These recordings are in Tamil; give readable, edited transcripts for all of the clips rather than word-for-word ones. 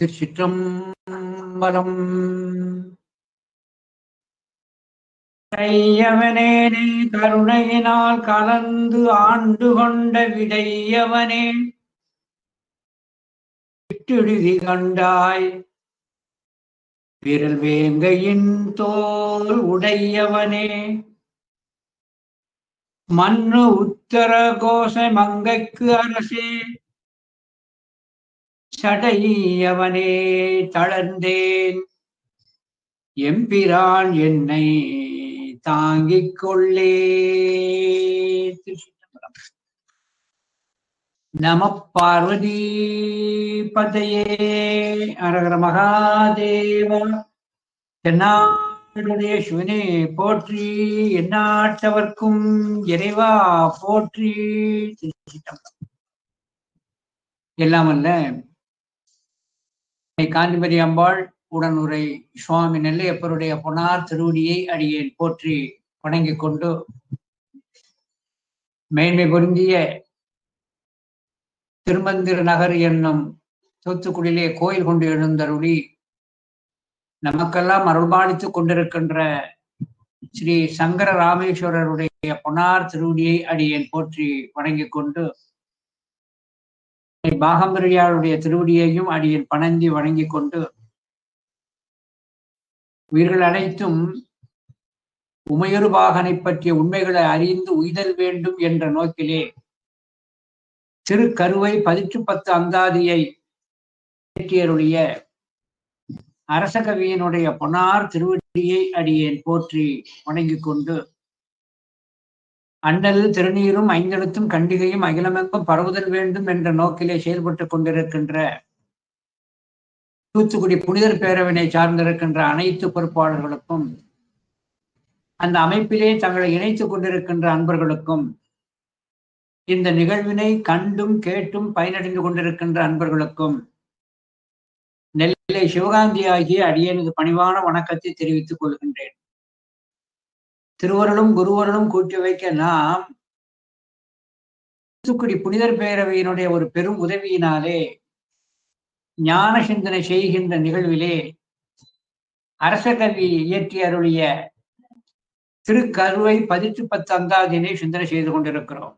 திருச்சிற்றம்பலம். கையவனே நீ கருணையினால் கலந்து ஆண்டு கொண்ட விடையவனே, விட்டுடுதி கண்டாய் விரல் வேங்கையின் தோல் உடையவனே, மண்ணு உத்தர கோச மங்கைக்கு அரசே, சடையவனே தளர்ந்தேன் எம்பிரான் என்னை தாங்கிக் கொள்ளே. நம பார்வதி பதையே. அரகர மகாதேவ. தென்னாடுடைய சிவனே போற்றி, எந்நாட்டவர்க்கும் இறைவா போற்றி. எல்லாம் அல்ல காந்திமதி அம்பாள் உடனுரை சுவாமி நெல்லையப்பருடைய பொன்னார் திருவடியை அடியேன் போற்றி வணங்கிக் கொண்டு, மேன்மை பொருந்திய திருமந்திர நகர் என்னும் தூத்துக்குடியிலே கோயில் கொண்டு எழுந்தருளி நமக்கெல்லாம் அருள்பாலித்துக் கொண்டிருக்கின்ற ஸ்ரீ சங்கர ராமேஸ்வரருடைய பொன்னார் திருவடியை அடியேன் போற்றி வணங்கிக் கொண்டு, பாகம்பிரியாருடைய திருவடியையும் அடியேன் பணந்தி வணங்கிக் கொண்டு, உயிர்கள் அனைத்தும் உமையொரு பாகனை பற்றிய உண்மைகளை அறிந்து உய்தல் வேண்டும் என்ற நோக்கிலே திருக்கருவை 10 அந்தாதியை இயற்றியருடைய அரசகவியினுடைய பொன்னார் திருவடியை அடியேன் போற்றி வணங்கிக் கொண்டு, அண்ணல் திருநீரும் ஐந்தெழுத்தும் கண்டிகையும் அகிலமெங்கும் பரவுதல் வேண்டும் என்ற நோக்கிலே செயல்பட்டுக் கொண்டிருக்கின்ற தூத்துக்குடி புனிதர் பேரவினை சார்ந்திருக்கின்ற அனைத்து பொறுப்பாளர்களுக்கும், அந்த அமைப்பிலே தங்களை இணைத்துக் கொண்டிருக்கின்ற அன்பர்களுக்கும், இந்த நிகழ்வினை கண்டும் கேட்டும் பயனடைந்து கொண்டிருக்கின்ற அன்பர்களுக்கும் நெல்லை சிவகாந்தி ஆகிய அடியேனது பணிவான வணக்கத்தை தெரிவித்துக் கொள்கின்றேன். திருவருளும் குருவருளும் கூட்டி வைக்க நாம் தூத்துக்குடி புனிதர் பேரவையினுடைய ஒரு பெரும் உதவியினாலே ஞான சிந்தனை செய்கின்ற நிகழ்விலே அரசகவி இயற்றி அருளிய திருக்கருவை 10 அந்தாதியினை சிந்தனை செய்து கொண்டிருக்கிறோம்.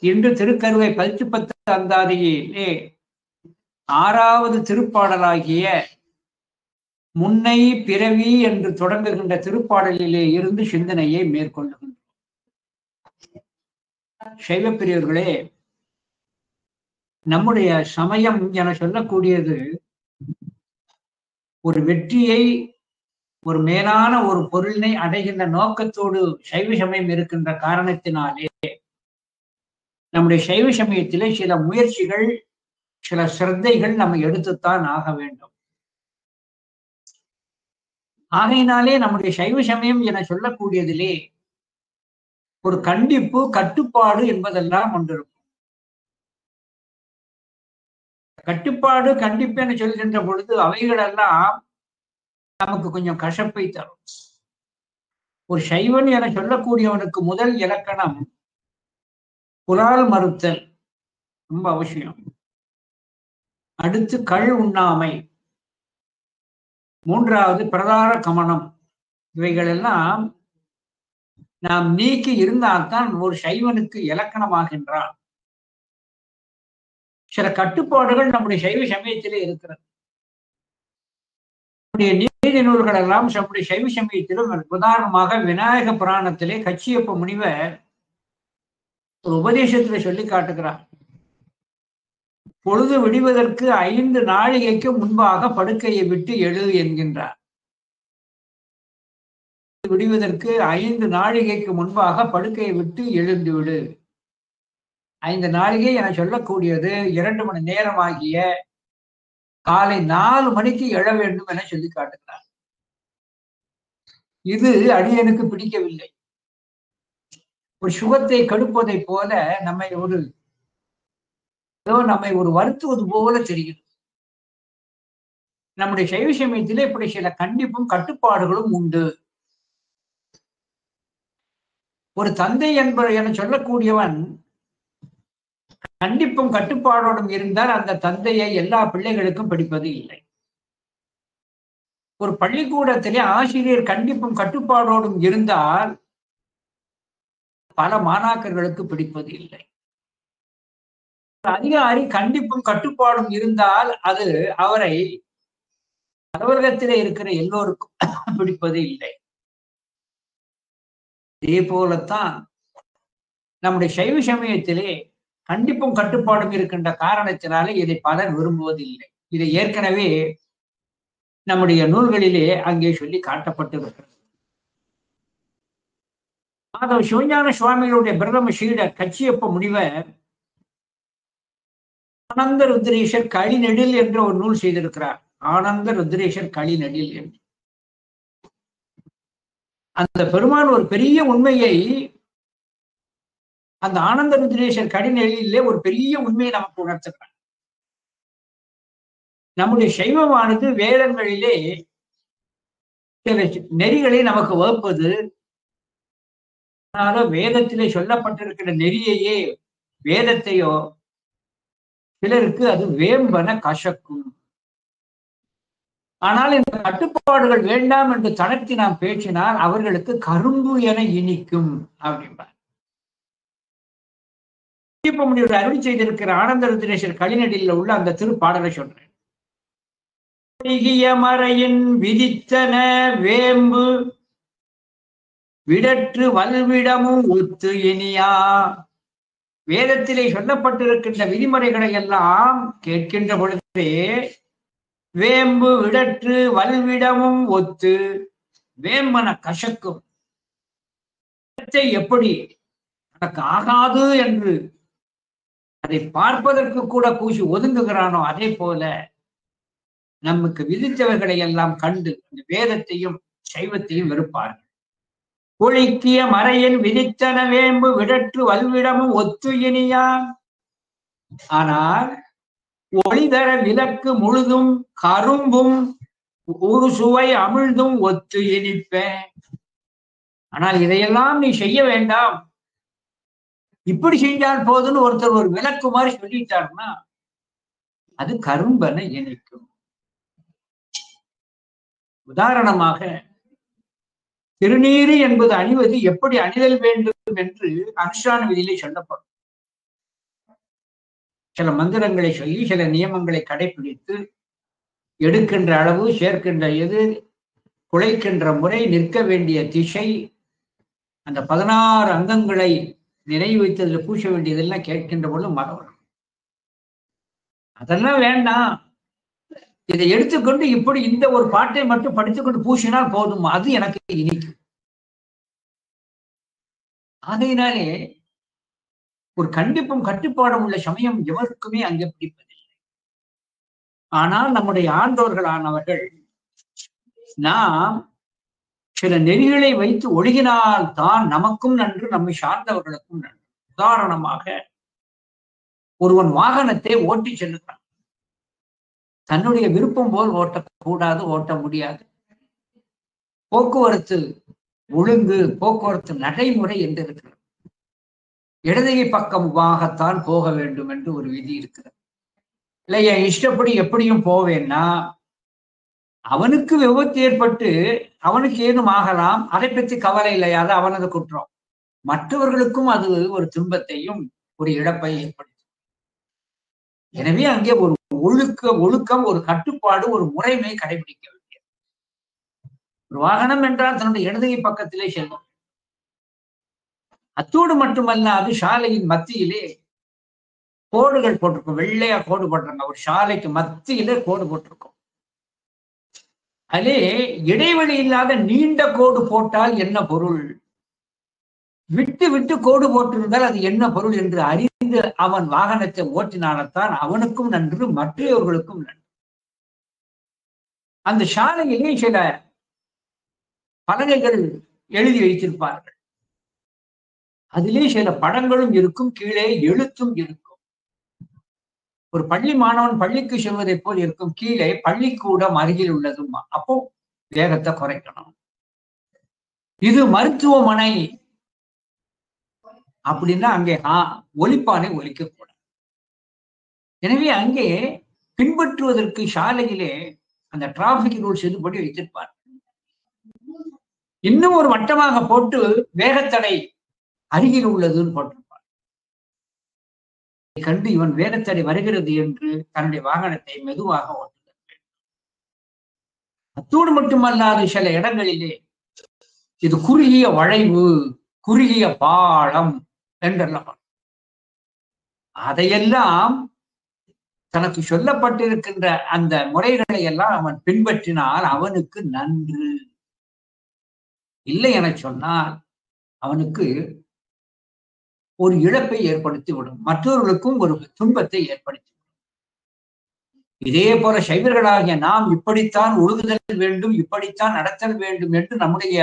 இன்று திருக்கருவை 10 அந்தாதியிலே 6வது திருப்பாடலாகிய முன்னை பிறவி என்று தொடங்குகின்ற திருப்பாடலிலே இருந்து சிந்தனையை மேற்கொள்ளுகின்றோம். சைவ பிரியர்களே, நம்முடைய சமயம் என சொல்லக்கூடியது ஒரு வெற்றியை, ஒரு மேலான ஒரு பொருளினை அடைகின்ற நோக்கத்தோடு சைவ சமயம் இருக்கின்ற காரணத்தினாலே நம்முடைய சைவ சமயத்திலே சில முயற்சிகள், சில சிரத்தைகள் நம்ம எடுத்துத்தான் ஆக வேண்டும். ஆகையினாலே நம்முடைய சைவ சமயம் என சொல்லக்கூடியதிலே ஒரு கண்டிப்பு, கட்டுப்பாடு என்பதெல்லாம் ஒன்றிருக்கும். கட்டுப்பாடு, கண்டிப்பு என சொல்கின்ற பொழுது அவைகளெல்லாம் நமக்கு கொஞ்சம் கசப்பை தரும். ஒரு சைவன் என சொல்லக்கூடியவனுக்கு முதல் இலக்கணம் புலால் மறுத்தல் ரொம்ப அவசியம். அடுத்து கள் உண்ணாமை, 3வது பிரதார கமனம். இவைகள் எல்லாம் நாம் நீக்கி இருந்தால்தான் ஒரு சைவனுக்கு இலக்கணமாகின்றான். சில கட்டுப்பாடுகள் நம்முடைய சைவ சமயத்திலே இருக்கிறது. நம்முடைய நீதி நூல்கள் எல்லாம் நம்முடைய சைவ சமயத்திலும், உதாரணமாக விநாயக புராணத்திலே கச்சியப்ப முனிவர் ஒரு உபதேசத்திலே சொல்லி காட்டுகிறார். பொழுது விடுவதற்கு 5 நாழிகைக்கு முன்பாக படுக்கையை விட்டு எழு என்கின்றார். விடுவதற்கு 5 நாழிகைக்கு முன்பாக படுக்கையை விட்டு எழுந்து விடு. 5 நாழிகை என சொல்லக்கூடியது 2 மணி நேரமாகிய காலை 4 மணிக்கு எழ வேண்டும் என சொல்லி காட்டுகிறார். இது அடியனுக்கு பிடிக்கவில்லை. ஒரு சுகத்தை கெடுப்பதை போல நம்மை ஒரு வருத்துவது போல தெரிகிறது. நம்முடைய சைவ சமயத்திலே இப்படி சில கண்டிப்பும் கட்டுப்பாடுகளும் உண்டு. ஒரு தந்தை என சொல்லக்கூடியவன் கண்டிப்பும் கட்டுப்பாடோடும் இருந்தால் அந்த தந்தையை எல்லா பிள்ளைகளுக்கும் பிடிப்பது இல்லை. ஒரு பள்ளிக்கூடத்திலே ஆசிரியர் கண்டிப்பும் கட்டுப்பாடோடும் இருந்தால் பல மாணாக்கர்களுக்கு பிடிப்பது இல்லை. அதிகாரி கண்டிப்பும் கட்டுப்பாடும் இருந்தால் அது அவரை அலுவலகத்திலே இருக்கிற எல்லோருக்கும் பிடிப்பது இல்லை. இதே போலத்தான் நம்முடைய சைவ சமயத்திலே கண்டிப்பும் கட்டுப்பாடும் இருக்கின்ற காரணத்தினாலே இதை பலர் விரும்புவதில்லை. இதை ஏற்கனவே நம்முடைய நூல்களிலே அங்கே சொல்லி காட்டப்பட்டிருக்கிறது. மாதவ சிவஞான சுவாமிகளுடைய பிரதம சீடர் கச்சியப்ப முனிவர் ஆனந்த ருத்ரேஷர் களிநெடில் என்ற ஒரு நூல் செய்திருக்கிறார். ஆனந்த ருத்ரேஷர் களிநெடில் என்று. அந்த பெருமான் ஒரு பெரிய உண்மையை அந்த ஆனந்த ருத்ரேஷர் களிநெடிலே ஒரு பெரிய உண்மையை நமக்கு உணர்த்துகிறார். நம்முடைய சைவமானது வேதங்களிலே சில நெறிகளை நமக்கு வகுப்பது, வேதத்திலே சொல்லப்பட்டிருக்கிற நெறியையே வேதத்தையோ சிலருக்கு அது வேம்பன கசக்கும். ஆனால் இந்த கட்டுப்பாடுகள் வேண்டாம் என்று தளர்த்தி நாம் பேசினால் அவர்களுக்கு கரும்பு என இனிக்கும் அப்படின்பார். அருள் செய்திருக்கிற ஆனந்த ருத்ரேஷர் களிநடியில் உள்ள அந்த திருப்பாடலை சொல்றேன். மறையின் விதித்தன வேம்பு விடற்று வல்விடமும் ஒத்து இனியா. வேதத்திலே சொல்லப்பட்டிருக்கின்ற விதிமுறைகளை எல்லாம் கேட்கின்ற பொழுதே வேம்பு விடற்று வல்விடமும் ஒத்து வேம்பன கசக்கும். எப்படி எனக்கு ஆகாது என்று அதை பார்ப்பதற்கு கூட கூசி ஒதுங்குகிறானோ அதே போல நமக்கு விதித்தவர்களை எல்லாம் கண்டு அந்த வேதத்தையும் சைவத்தையும் வெறுப்பார்கள். ஒழுக்கிய மறையின் விதித்தன வேம்பு விடற்று வல்விடமும் ஒத்து இனியான். ஆனால் ஒளிதர விளக்கு முழுதும் கரும்பும் ஒரு சுவை அமிழ்தும் ஒத்து இனிப்பேன். ஆனால் இதையெல்லாம் நீ செய்ய வேண்டாம், இப்படி செஞ்சால் போதுன்னு ஒருத்தர் ஒரு விளக்கு மாதிரி சொல்லிட்டாருன்னா அது கரும்பென இனிக்கும். உதாரணமாக திருநீறு என்பது அணிவது எப்படி அணிதல் வேண்டும் என்று அனுஷ்டான விதியிலே சொல்லப்படும். சில மந்திரங்களை சொல்லி சில நியமங்களை கடைபிடித்து எடுக்கின்ற அளவு, சேர்க்கின்ற எது, குழைக்கின்ற முறை, நிற்க வேண்டிய திசை, அந்த 16 அங்கங்களை நினைவு வைத்ததில் பூச வேண்டியதெல்லாம் கேட்கின்ற பொழுது மறவரும். அதெல்லாம் வேண்டாம், இதை எடுத்துக்கொண்டு இப்படி இந்த ஒரு பாட்டை மட்டும் படித்துக்கொண்டு பூசினால் போதும், அது எனக்கு இனிக்கும். ஆகையினாலே ஒரு கண்டிப்பும் கட்டுப்பாடும் உள்ள சமயம் எவருக்குமே அங்கே பிடிப்பதில்லை. ஆனால் நம்முடைய ஆண்டோர்களானவர்கள் நாம் சில நெறிகளை வைத்து ஒழுகினால் தான் நமக்கும் நன்று, நம்மை சார்ந்தவர்களுக்கும் நன்று. உதாரணமாக ஒருவன் வாகனத்தை ஓட்டி செல்லுகிறான். தன்னுடைய விருப்பம் போல் ஓட்டக்கூடாது, ஓட்ட முடியாது. போக்குவரத்து ஒழுங்கு, போக்குவரத்து நடைமுறை என்று இருக்கிறது. இடதுகை பக்கமாகத்தான் போக வேண்டும் என்று ஒரு விதி இருக்கிறது. இல்லை, என் இஷ்டப்படி எப்படியும் போவேன்னா அவனுக்கு விபத்து ஏற்பட்டு அவனுக்கு ஏதும் ஆகலாம், அதை பற்றி கவலை இல்லை, அது அவனது குற்றம். மற்றவர்களுக்கும் அது ஒரு துன்பத்தையும் ஒரு இழப்பை ஏற்படுத்தும். எனவே அங்கே ஒரு ஒழுக்கம், ஒரு கட்டுப்பாடு, ஒரு முறைமை கடைபிடிக்க வேண்டியது. ஒரு வாகனம் என்றால் தன்னுடைய இடதுகை பக்கத்திலே செல்லும். அத்தோடு மட்டுமல்ல, அது சாலையின் மத்தியிலே கோடுகள் போட்டிருக்கும், வெள்ளையா கோடு போட்டிருக்காங்க. ஒரு சாலைக்கு மத்தியிலே கோடு போட்டிருக்கும். அதிலே இடைவெளி இல்லாத நீண்ட கோடு போட்டால் என்ன பொருள், விட்டு விட்டு கோடு போட்டிருந்தால் அது என்ன பொருள் என்று அறிந்து அவன் வாகனத்தை ஓட்டினால்தான் அவனுக்கும் நன்று, மற்றவர்களுக்கும் நன்று. அந்த சாலையிலே சில பலகைகள் எழுதி வைத்திருப்பார்கள். அதிலே சில படங்களும் இருக்கும், கீழே எழுத்தும் இருக்கும். ஒரு பள்ளி மாணவன் பள்ளிக்கு செல்வதை போல் இருக்கும், கீழே பள்ளிக்கூடம் அருகில் உள்ளதும். அப்போ வேகத்தை குறைக்கணும். இது மருத்துவமனை அப்படின்னா அங்கே ஒலிப்பானை ஒலிக்கக்கூடாது. எனவே அங்கே பின்பற்றுவதற்கு சாலையிலே அந்த டிராபிக் ரூல்ஸ் இதுபடி வைத்திருப்பார். இன்னும் ஒரு வட்டமாக போட்டு வேகத்தடை அருகில் உள்ளதுன்னு போட்டிருப்பார். கண்டு இவன் வேகத்தடை வருகிறது என்று தன்னுடைய வாகனத்தை மெதுவாக ஓட்டுதல் வேண்டும். அத்தோடு மட்டுமல்லாது சில இடங்களிலே இது குறுகிய வளைவு, குறுகிய பாலம் என்றெல்லாம் அதையெல்லாம் தனக்கு சொல்லப்பட்டிருக்கின்ற அந்த முறைகளை எல்லாம் அவன் பின்பற்றினால் அவனுக்கு நன்று. இல்லை என சொன்னால் அவனுக்கு ஒரு இழப்பை ஏற்படுத்திவிடும், மற்றவர்களுக்கும் ஒரு துன்பத்தை ஏற்படுத்திவிடும். இதே போல சைவர்களாகிய நாம் இப்படித்தான் ஒழுகுதல் வேண்டும், இப்படித்தான் நடத்தல் வேண்டும் என்று நம்முடைய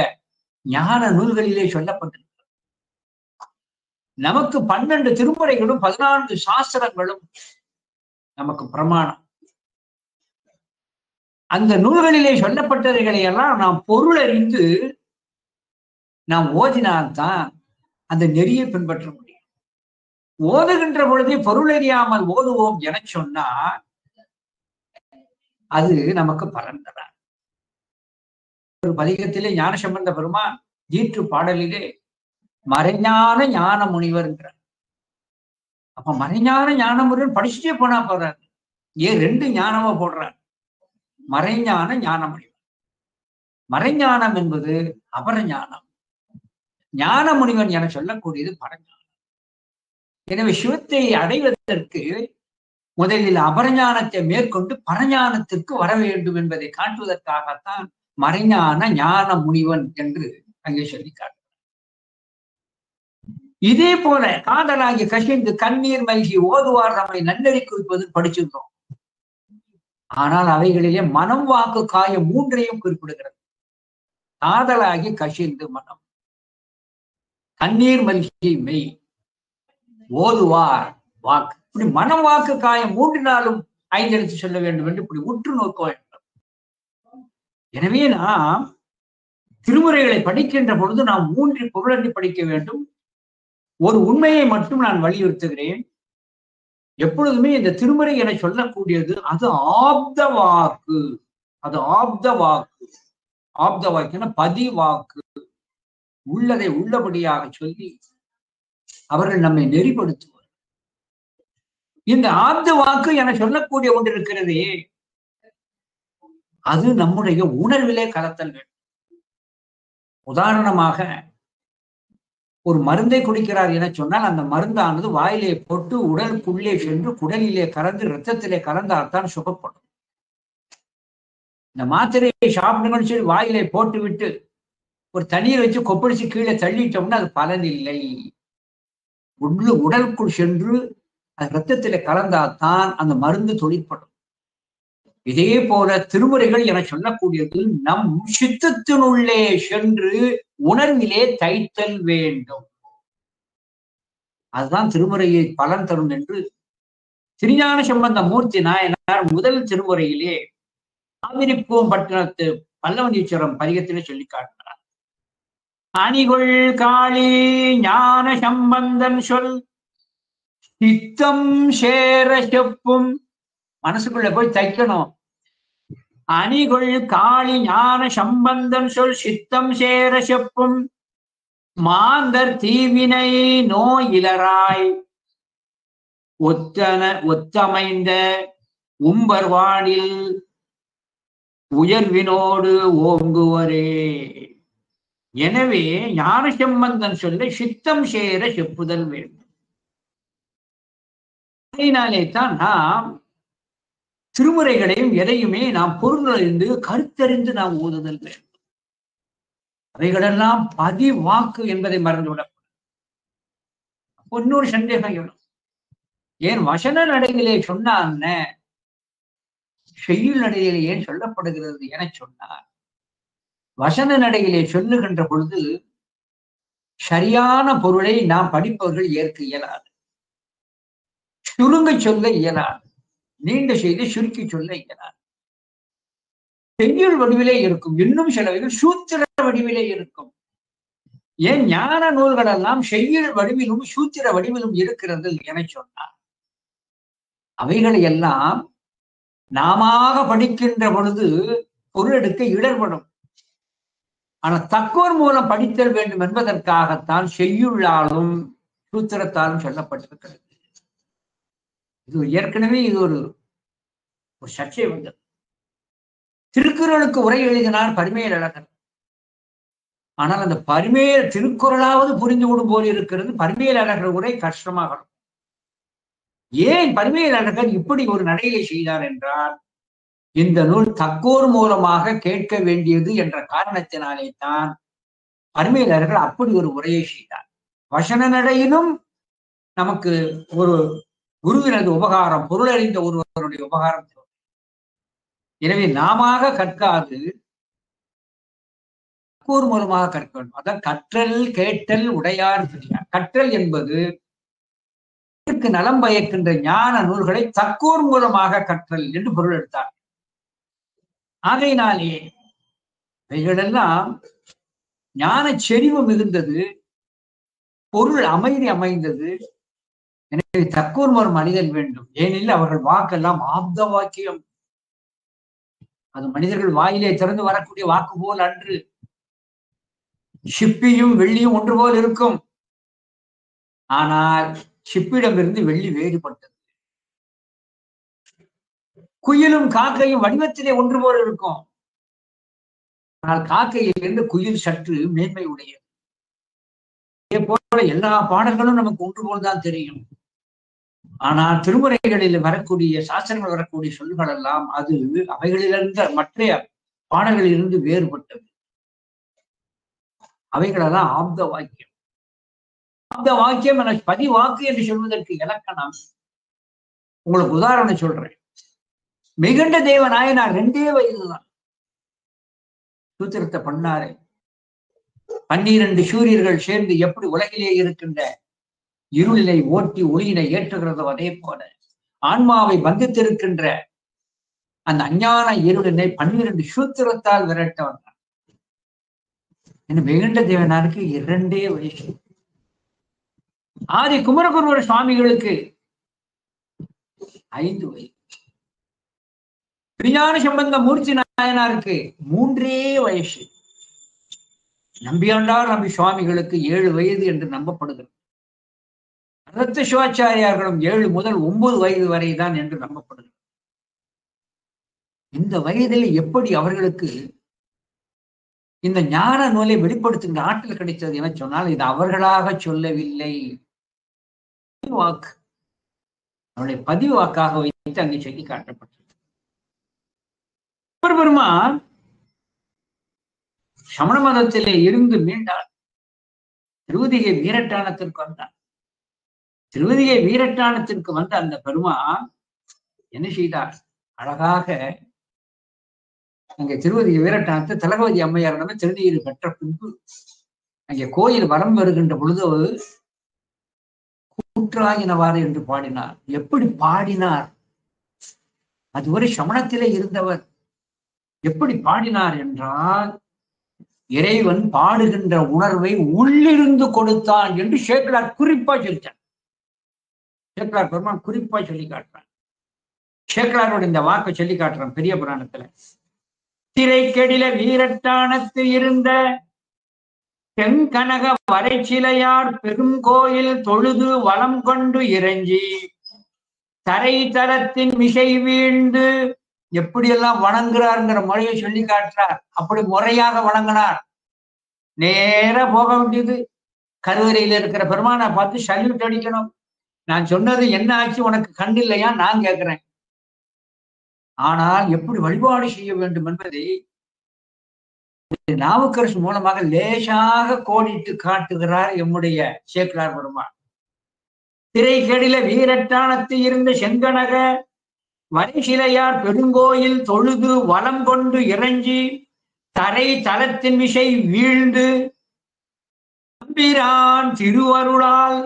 ஞான நூல்களிலே சொல்லப்பட்டிருக்கிறது. நமக்கு 12 திருமுறைகளும் 14 சாஸ்திரங்களும் நமக்கு பிரமாணம். அந்த நூல்களிலே சொல்லப்பட்டவைகளை எல்லாம் நாம் பொருள் அறிந்து நாம் ஓதினால்தான் அந்த நெறியை பின்பற்ற முடியும். ஓதுகின்ற பொழுதே பொருள் அறியாமல் ஓதுவோம் என சொன்னால் அது நமக்கு பலன் தராது. ஒரு பதிகத்திலே ஞானசம்பந்த பெருமான் ஈற்று பாடலிலே மறைஞான ஞான முனிவர் என்கிறார். அப்ப மறைஞான ஞான முனிவர் படிச்சுட்டே போனா போறாரு. ஏன் 2 ஞானமா போடுறார்? மறைஞான ஞான முனிவர். மறைஞானம் என்பது அபரஞானம், ஞான முனிவன் என சொல்லக்கூடியது பரஞானம். எனவே சிவத்தை அடைவதற்கு முதலில் அபரஞானத்தை மேற்கொண்டு பரஞானத்திற்கு வர வேண்டும் என்பதை காட்டுவதற்காகத்தான் மறைஞான ஞான முனிவன் என்று அங்கே சொல்லி காட்டு. இதே போல காதலாகி கசிந்து கண்ணீர் மல்கி ஓதுவார் நம்மை நன்னறி குறிப்பது படிச்சிருந்தோம். ஆனால் அவைகளிலே மனம் வாக்கு காயம் 3ஐயும் குறிப்பிடுகிறது. காதலாகி கசிந்து மனம், கண்ணீர் மல்கி மெய், ஓதுவார் வாக்கு. இப்படி மனம் வாக்கு காயம் 3 நாளும் 5 எழுத்து சொல்ல வேண்டும் என்று இப்படி உற்று நோக்க வேண்டும். எனவே நாம் திருமுறைகளை படிக்கின்ற பொழுது நாம் 3 பொருளன்றி படிக்க வேண்டும். ஒரு உண்மையை மட்டும் நான் வலியுறுத்துகிறேன். எப்பொழுதுமே இந்த திருமுறை என சொல்லக்கூடியது அது ஆப்த வாக்கு. அது ஆப்த வாக்கு. ஆப்த வாக்குன்னா பதிவாக்கு. உள்ளதை உள்ளபடியாக சொல்லி அவர்கள் நம்மை நெறிப்படுத்துவார். இந்த ஆப்த வாக்கு என சொல்லக்கூடிய ஒன்று இருக்கிறதே, அது நம்முடைய உணர்விலே கலத்தல் வேண்டும். உதாரணமாக ஒரு மருந்தை குடிக்கிறார் என சொன்னால் அந்த மருந்தானது வாயிலே போட்டு உடலுக்குள்ளே சென்று குடலிலே கலந்து இரத்தத்திலே கலந்தால்தான் சுகப்படும். இந்த மாத்திரையை சாப்பிடுங்கன்னு சொல்லி வாயிலே போட்டு விட்டு ஒரு தண்ணீர் வச்சு கொப்பளிச்சு கீழே தள்ளிட்டோம்னா அது பலன் இல்லை. உடலுக்குள் சென்று அது இரத்தத்திலே கலந்தால்தான் அந்த மருந்து தொழிற்படும். இதே போல திருமுறைகள் என சொல்லக்கூடியது நம் சித்தத்தினுள்ளே சென்று உணர்விலே தைத்தல் வேண்டும். அதுதான் திருமுறையை பலன் தரும் என்று திருஞான சம்பந்த மூர்த்தி நாயனார் முதல் திருமுறையிலே ஆவிரிப்பூம் பட்டணத்து பல்லவனீஸ்வரம் பதிகத்திலே சொல்லி காட்டினார். அணிகொள் காளி ஞான சம்பந்தன் சொல் சித்தம் சேர செப்பும். மனசுக்குள்ள போய் தைக்கணும். அணிகொள் காளி ஞான சம்பந்தன் சொல் சித்தம் சேர செப்பும் மாந்தர் தீவினை நோயிலராய் ஒத்தமைந்த உம்பர்வானில் உயர்வினோடு ஓங்குவரே. எனவே ஞான சம்பந்தன் சொல்ல சித்தம் சேர செப்புதல் வேண்டும். அதனாலே தான் நாம் திருமுறைகளையும் எதையுமே நாம் பொருளறிந்து கருத்தறிந்து நாம் ஓதுதல் வேண்டும். அவைகளெல்லாம் பதிவாக்கு என்பதை மறந்துவிடக்கூடாது. இன்னொரு சந்தேகம் எழும். ஏன் வசன நடையிலே சொன்னான் செய்யுள் நடையிலே ஏன் சொல்லப்படுகிறது என சொன்னார். வசன நடையிலே சொல்லுகின்ற பொழுது சரியான பொருளை நாம் படிப்பவர்கள் ஏற்க இயலாது. சுருங்க சொல்ல இயலாது. நீண்ட செய்தி சுருக்கி சொல்ல இயலாது. செய்யுள் வடிவிலே இருக்கும். இன்னும் சிலவைகள் சூத்திர வடிவிலே இருக்கும். ஏன் ஞான நூல்கள் எல்லாம் செய்யுள் வடிவிலும் சூத்திர வடிவிலும் இருக்கிறது என சொன்னார். அவைகளை எல்லாம் நாமாக படிக்கின்ற பொழுது பொருள் எடுக்க இடர்படும். ஆனால் தக்கோர் மூலம் படித்தல் வேண்டும் என்பதற்காகத்தான் செய்யுளாலும் சூத்திரத்தாலும் சொல்லப்பட்டிருக்கிறது. இது ஏற்கனவே இது ஒரு சர்ச்சை வந்தது. திருக்குறளுக்கு உரை எழுதினார் பரிமேல் அழகர். ஆனால் அந்த பரிமேல் திருக்குறளாவது புரிந்து விடும் போல் இருக்கிறது. பரிமேல் அழகர் உரை கஷ்டமாக. ஏன் பரிமேல் அழகர் இப்படி ஒரு நடையை செய்தார் என்றால், இந்த நூல் தக்கோர் மூலமாக கேட்க வேண்டியது என்ற காரணத்தினாலே தான் பரிமேல் அழகர் அப்படி ஒரு உரையை செய்தார். வசன நடையிலும் நமக்கு ஒரு குருவினது உபகாரம், பொருளறிந்த ஒருவருடைய உபகாரம். எனவே நாம கற்காது தக்கோர் மூலமாக கற்க வேண்டும். அதான் கற்றல் கேட்டல் உடையார் பெரியார். கற்றல் என்பது நலம் பயக்கின்ற ஞான நூல்களை தக்கோர் மூலமாக கற்றல் என்று பொருள் எடுத்தார். ஆகையினாலே இவைகளெல்லாம் ஞான செறிவு மிகுந்தது, பொருள் அமைதி அமைந்தது. எனவே தக்கோர் மூலம் அணிதல் வேண்டும். ஏனெனில் அவர்கள் வாக்கெல்லாம் ஆப்த வாக்கியம். அது மனிதர்கள் வாயிலே திறந்து வரக்கூடிய வாக்கு போல் அன்று. சிப்பியும் வெள்ளியும் ஒன்று போல் இருக்கும். ஆனால் சிப்பிடமிருந்து வெள்ளி வேறுபட்டது. குயிலும் காக்கையும் வடிவத்திலே ஒன்று போல் இருக்கும். ஆனால் காக்கையிலிருந்து குயில் சற்று மேன்மை உடையது. இதே போல எல்லா பாடல்களும் நமக்கு ஒன்று போல்தான் தெரியும். ஆனால் திருமுறைகளில் வரக்கூடிய சாஸ்திரங்கள் வரக்கூடிய சொல்கள் எல்லாம் அது அவைகளிலிருந்த மற்ற பாடல்களிலிருந்து வேறுபட்டது. அவைகளெல்லாம் ஆப்த வாக்கியம். ஆப்த வாக்கியம் என பதிவாக்கு என்று சொல்வதற்கு இலக்கணம். உங்களுக்கு உதாரணம் சொல்றேன். மிகுண்ட தேவ நாயனார் 2 வயதுதான் சூத்திரத்தை பண்ணாரு. 12 சூரியர்கள் சேர்ந்து எப்படி உலகிலே இருக்கின்ற இருளினை ஓட்டி ஒளியினை ஏற்றுகிறதோ அதே போல ஆன்மாவை பந்தித்திருக்கின்ற அந்த அஞ்ஞான இருளினை 12 சூத்திரத்தால் விரட்ட வந்தார். மிகுண்ட தேவனாருக்கு 2 வயசு. ஆதி குமரகுருவர் சுவாமிகளுக்கு 5 வயது. திருஞான சம்பந்த மூர்த்தி நாயனாருக்கு 3 வயசு. நம்பியாண்டார் நம்பி சுவாமிகளுக்கு 7 வயது என்று நம்பப்படுகிறது. ரத்த சிவாச்சாரியார்களும் 7 முதல் 9 வயது வரைதான் என்று நம்பப்படுகிறது. இந்த வயதில் எப்படி அவர்களுக்கு இந்த ஞான நூலை வெளிப்படுத்துகின்ற ஆற்றல் கிடைத்தது என சொன்னால், இது அவர்களாக சொல்லவில்லை. வாக்கு அவருடைய பதிவு வாக்காக வைத்து அங்கே சொல்லி காட்டப்பட்டது. பெருமான் சமண மதத்திலே இருந்து மீண்டார். திருவதிகை வீரட்டானத்திற்கு வந்தார். திருவதிகை வீரட்டானத்திற்கு வந்த அந்த பெருமான் என்ன செய்தார்? அழகாக அங்கே திருவதிகை வீரட்டானத்தை திலகவதி அம்மையாரிடமே திருநீர் பெற்ற பின்பு அங்கே கோயில் வலம் வருகின்ற பொழுது கூற்றாயினவாறு என்று பாடினார். எப்படி பாடினார்? அதுவரை சமணத்திலே இருந்தவர். எப்படி பாடினார் என்றால், இறைவன் பாடுகின்ற உணர்வை உள்ளிருந்து கொடுத்தான் என்று சேக்கிழார் குறிப்பா சொல்லிட்டார். சேக்கிழார் பெருமான் குறிப்பா சொல்லி காட்டுறான். சேக்கிழாரோட இந்த வாக்கை சொல்லி காட்டுறான் பெரிய புராணத்துல. திரைக்கெடில வீரட்டானத்து இருந்த தென்கனக வரைச்சிலையார் பெருங்கோயில் தொழுது வலம் கொண்டு இறைஞ்சி தரை தரத்தின் மிசை வீழ்ந்து எப்படியெல்லாம் வணங்குறாருங்கிற முறையை சொல்லி காட்டுறார். அப்படி முறையாக வணங்கினார். நேர போக வேண்டியது கருவறையில இருக்கிற பெருமானை பார்த்து சல்யூட் அடிக்கணும். நான் சொன்னது என்ன ஆச்சு உனக்கு கண்டு இல்லையா நான் கேட்கிறேன். ஆனால் எப்படி வழிபாடு செய்ய வேண்டும் என்பதை நாவுக்கரசு மூலமாக லேசாக கோடிட்டு காட்டுகிறார் எம்முடைய சேக்கிழார் பெருமான். திரைக்கெடில வீரட்டானத்து இருந்த செங்கனக வரைசிலையார் பெருங்கோயில் தொழுது வலம் கொண்டு இறைஞ்சி தரை தலத்தின் விசை வீழ்ந்து தம்பிரான் திருவருளால்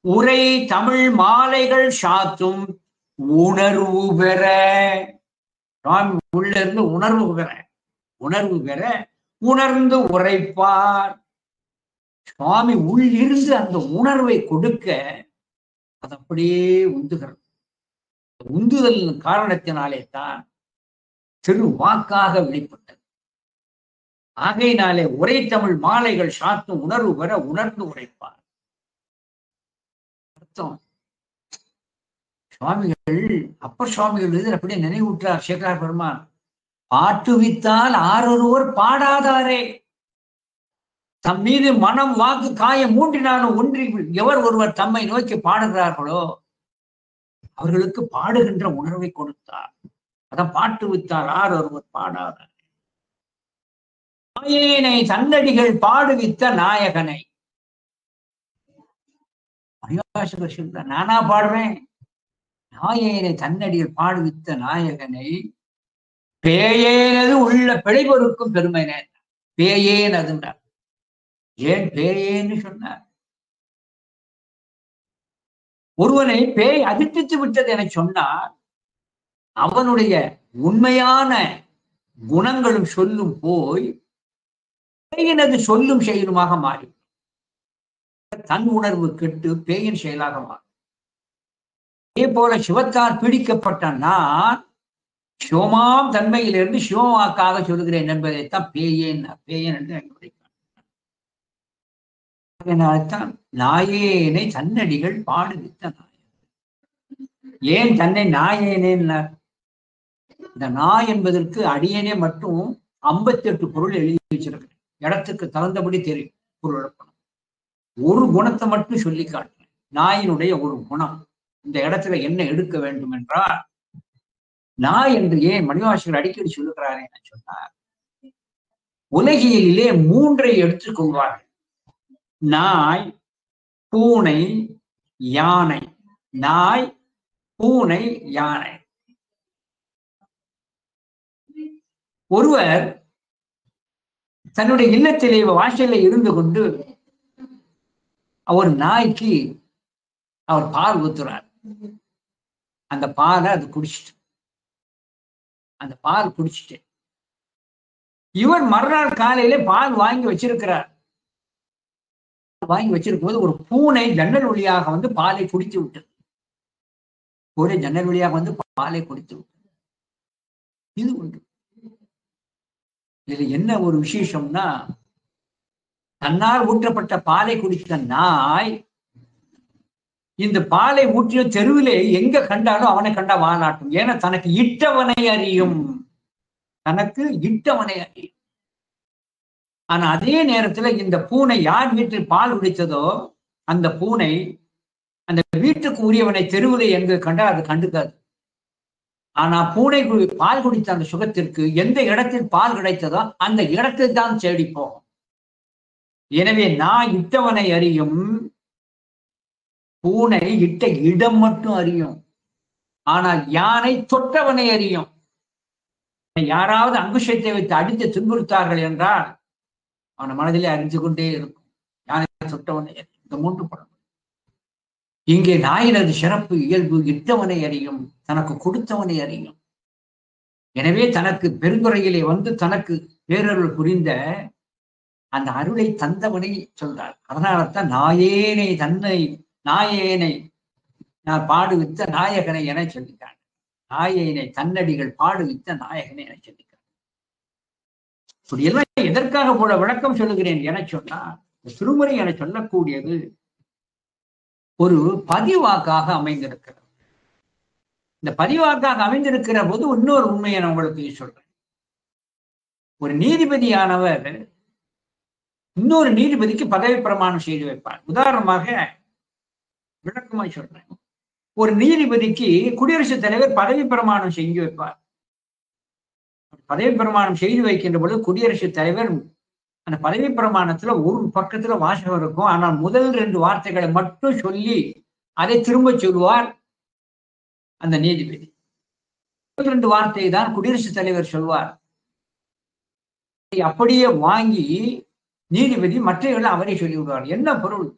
உரை தமிழ் மாலைகள் சாத்தும் உணர்வு பெற. சுவாமி உள்ள இருந்து உணர்வு பெற உணர்ந்து உரைப்பார். சுவாமி உள்ளிருந்து அந்த உணர்வை கொடுக்க அது அப்படியே உந்துகிறது. உந்துதல் காரணத்தினாலே தான் திருவாக்காக வெளிப்பட்டது. ஆகையினாலே உரை தமிழ் மாலைகள் சாத்தும் உணர்வு பெற உணர்ந்து உரைப்பார். அர்த்தம் சுவாமிகள் அப்பர் சுவாமிகள் இது அப்படியே நினைவூற்றார் சேகரார் பெருமான். பாட்டுவித்தால் ஆரொருவர் பாடாதாரே, தம் மீது மனம் வாக்கு காயம் மூன்றினாலும் ஒன்றி எவர் ஒருவர் தம்மை நோக்கி பாடுகிறார்களோ அவர்களுக்கு பாடுகின்ற உணர்வை கொடுத்தார். அதான் பாட்டு வித்தால் ஆரொருவர் பாடாதார். நாயேனை தன்னடிகள் பாடுவித்த நாயகனை. மணிவாசகர் சொல்ற, நானா பாடுறேன்? நாயேனை தன்னடிகள் பாடுவித்த நாயகனை பேயேனது உள்ள பிழை பொறுக்கும் பெருமை. பேயேன் அதுன்றார். ஏன் பேயேன்னு சொன்னார்? ஒருவனை பேய் அதிர்ச்சித்து விட்டது என சொன்னார், அவனுடைய உண்மையான குணங்களும் சொல்லும் போய் பேயினது சொல்லும் செயலுமாக மாறி தன் உணர்வு கெட்டு பேயின் செயலாக மாறும். அதே போல சிவத்தால் பீடிக்கப்பட்ட நான் சிவமாம் தன்மையிலிருந்து சிவமாக்காக சொல்லுகிறேன் என்பதைத்தான் பேயேன் என்று அதனால்தான் நாயேனை தன்னடிகள் பாடுவித்த நாயகன். ஏன் தன்னை நாயேனேன்னார்? இந்த நாய் என்பதற்கு அடியேனே மட்டும் 58 பொருள் எழுதி வச்சிருக்கிறேன். இடத்துக்கு தகுந்தபடி தெரியும் பொருள் எழுப்பணும். ஒரு குணத்தை மட்டும் சொல்லி காட்டுறேன். நாயினுடைய ஒரு குணம் இந்த இடத்துல என்ன எடுக்க வேண்டும் என்றால், நாய் என்று ஏன் மணிவாசகர் அடிக்கடி சொல்லுகிறார் என சொன்னார், உலகியலிலே 3 எடுத்துக்கொள்வார்கள். நாய், பூனை, யானை. நாய், பூனை, யானை. ஒருவர் தன்னுடைய இல்லத்திலே வாசலிலே இருந்து கொண்டு அவர் நாய்க்கு அவர் பால் ஊத்துறார். அந்த பாலை அது குடிச்சிட்டு அந்த பால் குடிச்சிட்டு இவர் மறுநாள் காலையில பால் வாங்கி வச்சிருக்கிறார். வாங்கி வச்சிருக்கும் போது ஒரு பூனை ஜன்னல் வழியாக வந்து பாலை குடித்து விட்டது. பூனை ஜன்னல் வழியாக வந்து பாலை குடித்து விட்டது. இது உண்டு. இதுல என்ன ஒரு விசேஷம்னா, தன்னால் ஊற்றப்பட்ட பாலை குடித்த நாய் இந்த பாலை ஊற்றிய தெருவிலே எங்க கண்டாலும் அவனை கண்டா வாலாட்டும். ஏன்னா தனக்கு இட்டவனை அறியும். தனக்கு இட்டவனை அறியும். ஆனா அதே நேரத்துல இந்த பூனை யார் வீட்டில் பால் குடித்ததோ அந்த பூனை அந்த வீட்டுக்கு உரியவனை தெருவிலே எங்கு கண்டா அது கண்டுக்காது. ஆனா பூனை பால் குடித்த அந்த சுகத்திற்கு எந்த இடத்தில் பால் கிடைத்ததோ அந்த இடத்தில் தான் தேடி போகும். எனவே நான் இட்டவனை அறியும், பூனை இட்ட இடம் மட்டும் அறியும். ஆனால் யானை தொட்டவனை அறியும். யாராவது அங்குஷத்தை வைத்து அடித்து துன்புறுத்தார்கள் என்றால் அவன மனதிலே அறிந்து கொண்டே இருக்கும். யானை தொட்டவனை இந்த 3 படம். இங்கே நாயினது சிறப்பு இயல்பு இட்டவனை அறியும், தனக்கு கொடுத்தவனை அறியும். எனவே தனக்கு பெருந்துறையிலே வந்து தனக்கு பேரருள் புரிந்த அந்த அருளை தந்தவனை சொல்றார். அதனால்தான் நாயேனை தன்னை நாயேனை நான் பாடுவித்த நாயகனை என சொல்லிட்டாங்க. நாயேனை தன்னடிகள் பாடுவித்த நாயகனை என சொல்லிட்டாங்க. இப்படி எல்லாம் எதற்காக போல விளக்கம் சொல்லுகிறேன் என சொன்னா, திருமுறை என சொல்லக்கூடியது ஒரு பதிவாக்காக அமைந்திருக்கிறது. இந்த பதிவாக்காக அமைந்திருக்கிற போது இன்னொரு உண்மையை நான் உங்களுக்கு சொல்றேன். ஒரு நீதிபதியானவர் இன்னொரு நீதிபதிக்கு பதவி பிரமாணம் செய்து வைப்பார். உதாரணமாக விளக்கமாய் சொல்றேன். ஒரு நீதிபதிக்கு குடியரசுத் தலைவர் பதவி பிரமாணம் செஞ்சு வைப்பார். பதவி பிரமாணம் செய்து வைக்கின்ற பொழுது குடியரசுத் தலைவர் அந்த பதவி பிரமாணத்துல ஒரு பக்கத்துல வாசகம் இருக்கும். ஆனால் முதல் 2 வார்த்தைகளை மட்டும் சொல்லி அதை திரும்ப சொல்வார் அந்த நீதிபதி. முதல் 2 வார்த்தையை தான் குடியரசுத் தலைவர் சொல்வார். அப்படியே வாங்கி நீதிபதி மற்றவர்களை அவரே சொல்லி விடுவார். என்ன பொருள்?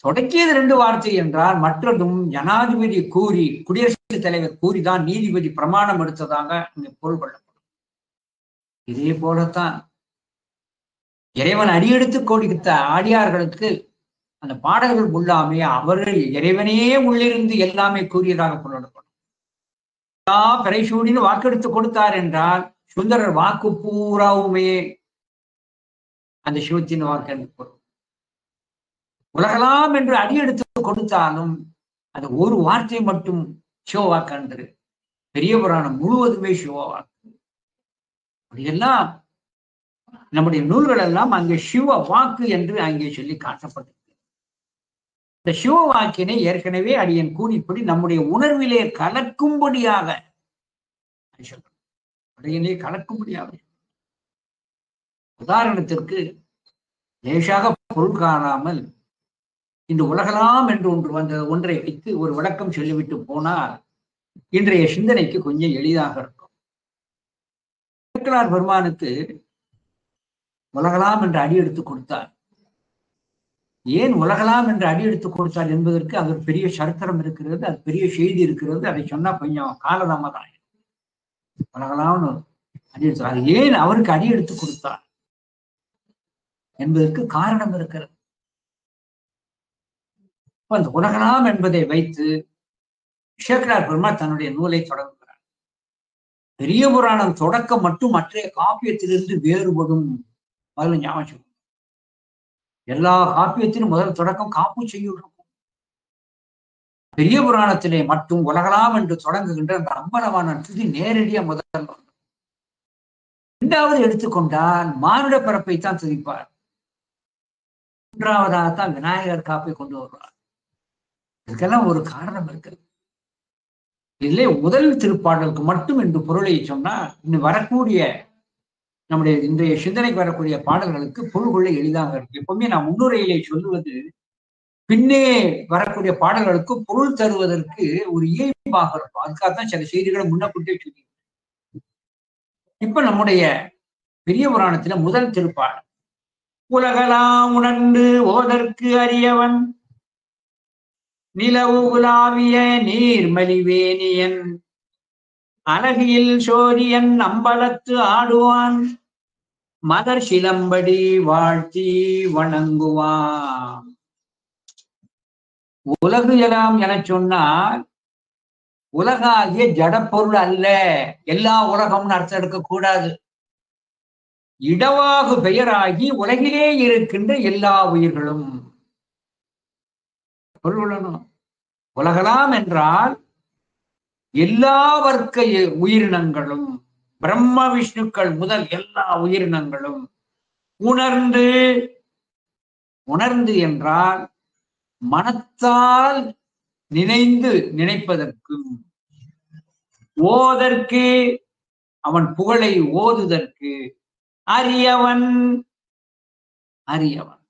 தொடக்கியது 2 வார்த்தை என்றால் மற்றதும் ஜனாதிபதி கூறி குடியரசுத் தலைவர் கூறிதான் நீதிபதி பிரமாணம் எடுத்ததாக பொருள் கொள்ளப்படும். இதே போலத்தான் இறைவன் அடியெடுத்து கொடுத்த ஆடியார்களுக்கு அந்த பாடல்கள் உள்ளாமே அவர்கள் இறைவனே உள்ளிருந்து எல்லாமே கூறியதாக பொருளப்படும். பிறைசூடின்னு வாக்கெடுத்து கொடுத்தார் என்றால் சுந்தரர் வாக்கு பூராவுமே அந்த சிவத்தின் வாக்கு பொருள். உலகலாம் என்று அடியெடுத்து கொடுத்தாலும் அது ஒரு வார்த்தை மட்டும் சிவவாக்கு என்று. பெரிய புராணம் முழுவதுமே சிவவாக்கு. அப்படியெல்லாம் நம்முடைய நூல்கள் எல்லாம் அங்கே சிவ வாக்கு என்று அங்கே சொல்லி காட்டப்பட்டது. இந்த சிவ வாக்கினை ஏற்கனவே அடியன் கூறிப்படி நம்முடைய உணர்விலே கலக்கும்படியாக அடியனே கலக்கும்படியாக. உதாரணத்திற்கு லேசாக பொருள் காணாமல் இந்த உலகலாம் என்று ஒன்றை வைத்து ஒரு விளக்கம் சொல்லிவிட்டு போனால் இன்றைய சிந்தனைக்கு கொஞ்சம் எளிதாக இருக்கும். பெருமானுக்கு உலகலாம் என்று அடி எடுத்து கொடுத்தார். ஏன் உலகலாம் என்று அடி எடுத்து கொடுத்தார் என்பதற்கு அது ஒரு பெரிய சரித்திரம் இருக்கிறது, அது பெரிய செய்தி இருக்கிறது. அதை சொன்னா கொஞ்சம் காலதாமதான். உலகலாம்னு அடி எடுத்து, அது ஏன் அவருக்கு அடி எடுத்து கொடுத்தார் என்பதற்கு காரணம் இருக்கிறது. அந்த உலகலாம் என்பதை வைத்து சேக்கிழார் பெருமாள் தன்னுடைய நூலை தொடங்குகிறார். பெரிய புராணம் தொடக்கம் மட்டும் மற்ற காப்பியத்திலிருந்து வேறுபடும். அதுல ஞாபகம், எல்லா காப்பியத்திலும் முதல் தொடக்கம் காப்பு செய்யும். பெரிய புராணத்திலே மட்டும் உலகலாம் என்று தொடங்குகின்ற அந்த அம்பலமான துதி நேரடியா முதல். இரண்டாவது எடுத்துக்கொண்டால் மானுட பிறப்பை தான் துதிப்பார். மூன்றாவதாகத்தான் விநாயகர் காப்பை கொண்டு வருவார். இதுக்கெல்லாம் ஒரு காரணம் இருக்குது. இதிலே முதல் திருப்பாடலுக்கு மட்டும் என்று பொருளை சொன்னா இன்னும் வரக்கூடிய நம்முடைய இன்றைய சிந்தனைக்கு வரக்கூடிய பாடல்களுக்கு பொருள் கொள்ள எளிதாக இருக்கு. எப்பவுமே நான் முன்னுரையிலே சொல்லுவது பின்னே வரக்கூடிய பாடல்களுக்கு பொருள் தருவதற்கு ஒரு இயல்பாக இருக்கும். அதுக்காகத்தான் சில செய்திகளை முன்னக்கூட்டே சொல்லி. இப்ப நம்முடைய பெரிய புராணத்துல முதல் திருப்பாடல், உலகலாம் உணர்ந்து ஓதற்கு அறியவன் நிலவு உலாவிய நீர்மலிவேணியன் அழகியில் சோரியன் அம்பலத்து ஆடுவான் மதர் சிலம்படி வாழ்த்தி வணங்குவான். உலகு எல்லாம் என சொன்னால் உலகாகிய ஜடப்பொருள் அல்ல. எல்லா உலகம்னு அர்த்தம் எடுக்கக்கூடாது. இடவாகு பெயராகி உலகிலே இருக்கின்ற எல்லா உயிர்களும் பொருள். உலகலாம் என்றால் எல்லா வர்க்க உயிரினங்களும், பிரம்ம விஷ்ணுக்கள் முதல் எல்லா உயிரினங்களும் உணர்ந்து, உணர்ந்து என்றால் மனத்தால் நினைப்பதற்கும், ஓதற்கு அவன் புகழை ஓதுதற்கு, அறியவன் அறியவன்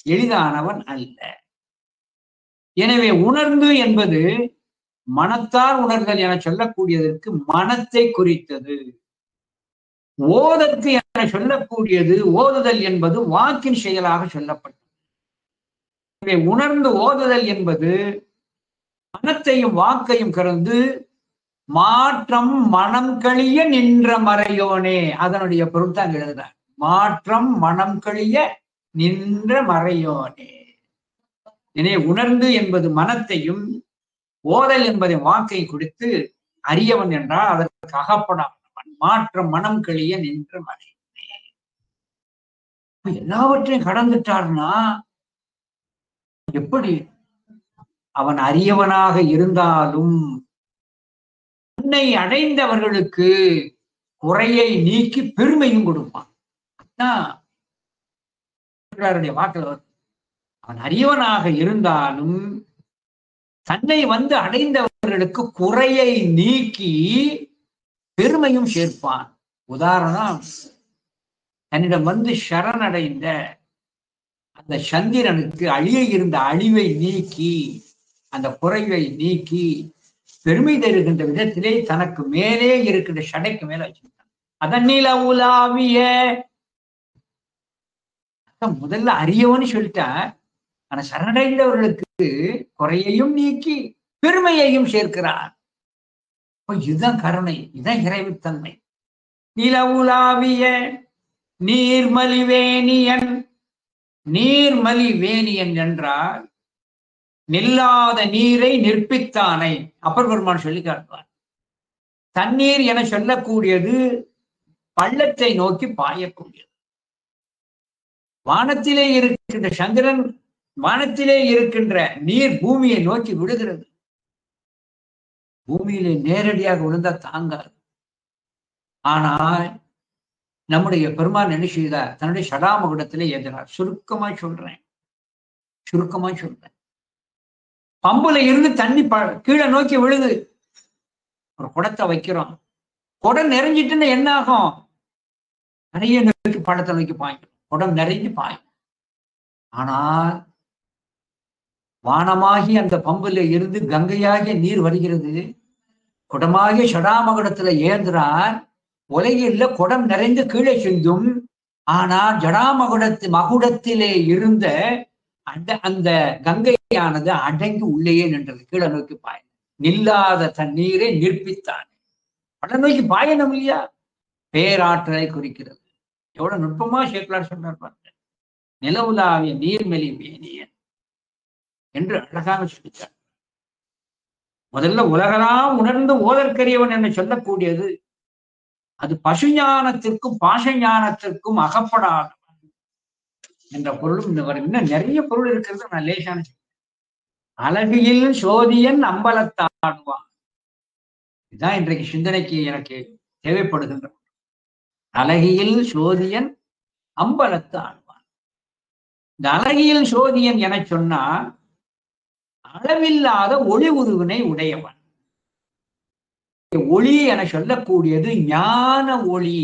எளிதானவன் அல்ல. எனவே உணர்ந்து என்பது மனத்தால் உணர்தல் என சொல்லக்கூடியதற்கு மனத்தை குறித்தது. ஓதற்கு என சொல்லக்கூடியது ஓதுதல் என்பது வாக்கின் செயலாக சொல்லப்பட்டது. எனவே உணர்ந்து ஓதுதல் என்பது மனத்தையும் வாக்கையும் கலந்து மாற்றம் மனம் கழிய நின்ற மறையோனே. அதனுடைய பொருள் தான் எழுதுறார். மாற்றம் மனம் கழிய நின்ற மறையோனே. எனவே உணர்ந்து என்பது மனத்தையும், ஓதல் என்பதை வாக்கை கொடுத்து, அறியவன் என்றால் அதற்கு அகப்படாதவன், மாற்றம் மனம் கழிய நின்ற மறையோனே. எல்லாவற்றையும் கடந்துட்டார்னா எப்படி? அவன் அறியவனாக இருந்தாலும் தன்னை அடைந்தவர்களுக்கு குறையை நீக்கி பெருமையும் கொடுப்பான். வாக்கில் அவன் அறியவனாக இருந்தாலும் தன்னை வந்து அடைந்தவர்களுக்கு குறையை நீக்கி பெருமையும் சேர்ப்பான். உதாரணம், தன்னிடம் வந்து சரணடைந்த அந்த சந்திரனுக்கு அழிய இருந்த அழிவை நீக்கி, அந்த குறைவை நீக்கி பெருமை தருகின்ற விதத்திலே தனக்கு மேலே இருக்கின்ற சடைக்கு மேல வச்சிருக்கான். அதன் நில உலாவிய முதல்ல அறியவன்னு சொல்லிட்டா, ஆனா சரணடைந்தவர்களுக்கு குறையையும் நீக்கி பெருமையையும் சேர்க்கிறார். இதுதான் கருணை, இதுதான் இறைவுத்தன்மை. நில உலாவிய நீர்மலிவேணியன். நீர்மலிவேணியன் என்றால் நில்லாத நீரை நிற்பித்தானை அப்பர் பெருமான் சொல்லி காட்டுவார். தண்ணீர் என சொல்லக்கூடியது பள்ளத்தை நோக்கி பாயக்கூடியது. வானத்திலே இருக்கின்ற சந்திரன், வானத்திலே இருக்கின்ற நீர் பூமியை நோக்கி விழுகிறது. பூமியிலே நேரடியாக விழுந்தா தாங்காது. ஆனால் நம்முடைய பெருமான் என்ன செய்தார்? தன்னுடைய சடாமகுடத்திலே ஏந்தினார். சுருக்கமா சொல்றேன். பம்புல இருந்து தண்ணி கீழே நோக்கி விழுது. ஒரு குடத்தை வைக்கிறோம். குடம் நிறைஞ்சிட்டுன்னு என்ன ஆகும்? நிறைய நோக்கி பழத்தை நோக்கி பாயும். குடம் நிறைஞ்சு பாயும். ஆனால் வானமாகி அந்த பம்புல இருந்து கங்கையாகிய நீர் வருகிறது. குடமாகிய சடாமகுடத்துல ஏந்திரார். உலகில் குடம் நிறைந்து கீழே சென்றும், ஆனால் மகுடத்திலே இருந்த அந்த கங்கையானது அடங்கி உள்ளேயே நின்றது. கீழே நோக்கி பாய நில்லாத தண்ணீரை நிற்பித்தான். பட நோக்கி பாயணும் இல்லையா? பேராற்றலை குறிக்கிறது. எவ்வளவு நுட்பமா சேக்கலார் சொன்னார் பாருங்க. நிலவுலாவிய நீர்மெலி வேணியன் என்று அழகாக சொல்லித்தார். முதல்ல உலகெல்லாம் உணர்ந்து ஓதற்கரியவன் என்று சொல்லக்கூடியது அது பசுஞானத்திற்கும் பாசஞானத்திற்கும் அகப்படாதவன் என்ற பொருளும் இன்னும் நிறைய பொருள் இருக்கிறது. நான் லேசான அழகியில் சோதியன் அம்பலத்தாடுவான். இதுதான் இன்றைக்கு சிந்தனைக்கு எனக்கு தேவைப்படுகின்ற. அழகியில் சோதியன் அம்பலத்து ஆடுவான். இந்த அழகியில் சோதியன் என சொன்னா அளவில்லாத ஒளி உருவினை உடையவன். ஒளி என சொல்லக்கூடியது ஞான ஒளி.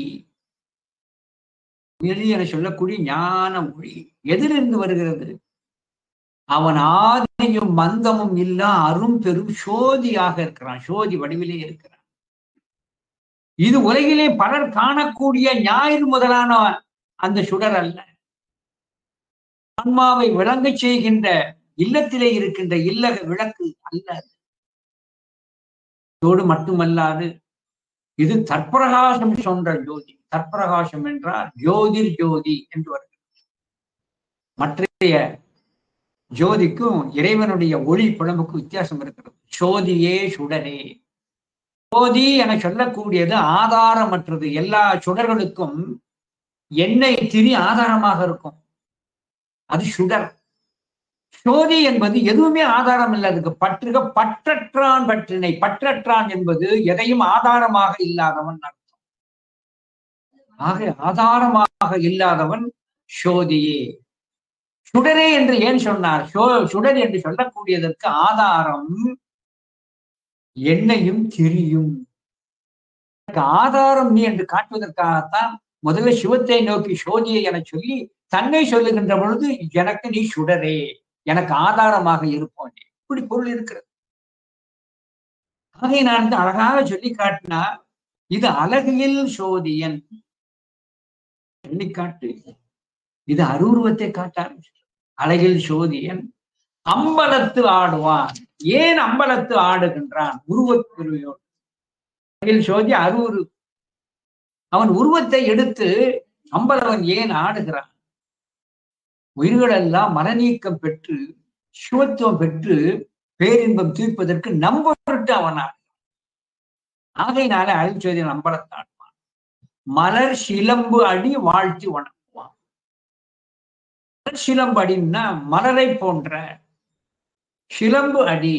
என சொல்லக்கூடிய ஞான ஒளி எதிலிருந்து வருகிறது? அவன் ஆதியும் மந்தமும் இல்ல அரும் பெரும் சோதியாக இருக்கிறான். சோதி வடிவிலே இருக்கிறான். இது உலகிலே பலர் காணக்கூடிய ஞாயிறு முதலான அந்த சுடர் அல்ல. ஆன்மாவை விளங்க செய்கின்ற இல்லத்திலே இருக்கின்ற இல்லக விளக்கு அல்ல. இதோடு மட்டுமல்லாது இது தற்பிரகாசம் சொன்ற ஜோதி. தற்பிரகாசம் என்றால் ஜோதிர் ஜோதி என்று வருகிறது. மற்றைய ஜோதிக்கும் இறைவனுடைய ஒளி புலம்புக்கும் வித்தியாசம் இருக்கிறது. சோதியே சுடரே. சோதி என சொல்லக்கூடியது ஆதாரமற்றது. எல்லா சுடர்களுக்கும் எண்ணெய் திரி ஆதாரமாக இருக்கும். அது சுடர். சோதி என்பது எதுவுமே ஆதாரம் இல்லை. அதுக்கு பற்றுக பற்றற்றான் பற்றினை. பற்றற்றான் என்பது எதையும் ஆதாரமாக இல்லாதவன் அர்த்தம். ஆக ஆதாரமாக இல்லாதவன் சோதியே. சுடரே என்று ஏன் சொன்னார்? சுடர் என்று சொல்லக்கூடியதற்கு ஆதாரம் எண்ணெயும் திரியும். ஆதாரம் நீ என்று காட்டுவதற்காகத்தான் முதல்ல சிவத்தை நோக்கி சோதியை என சொல்லி தன்னை சொல்லுகின்ற பொழுது எனக்கு நீ சுடரே, எனக்கு ஆதாரமாக இருப்போம். இப்படி பொருள் இருக்கிறது. ஆகை நான் அழகாக சொல்லி காட்டினா இது அழகியல் சோதியன் சொல்லி காட்டு. இது அருவுருவத்தை காட்ட ஆரம்பிச்சு. அழகில் சோதியன் அம்பலத்து ஆடுவான். ஏன் அம்பலத்து ஆடுகின்றான்? உருவக்குருவியோடு. அழகில் சோதி அருவுரு. அவன் உருவத்தை எடுத்து அம்பலவன் ஏன் ஆடுகிறான்? உயிர்கள் எல்லாம் மனநீக்கம் பெற்று சிவத்துவம் பெற்று பேரின்பம் தீர்ப்பதற்கு நம்பொருட்டு அவன் ஆடுகிறான். ஆகையினால அழகில் சோதியன் அம்பலத்தாடுவான். மலர் சிலம்பு அடி வாழ்த்தி வணங்குவான். மலர் சிலம்பு அடின்னா மலரை போன்ற, சிலம்பு அடி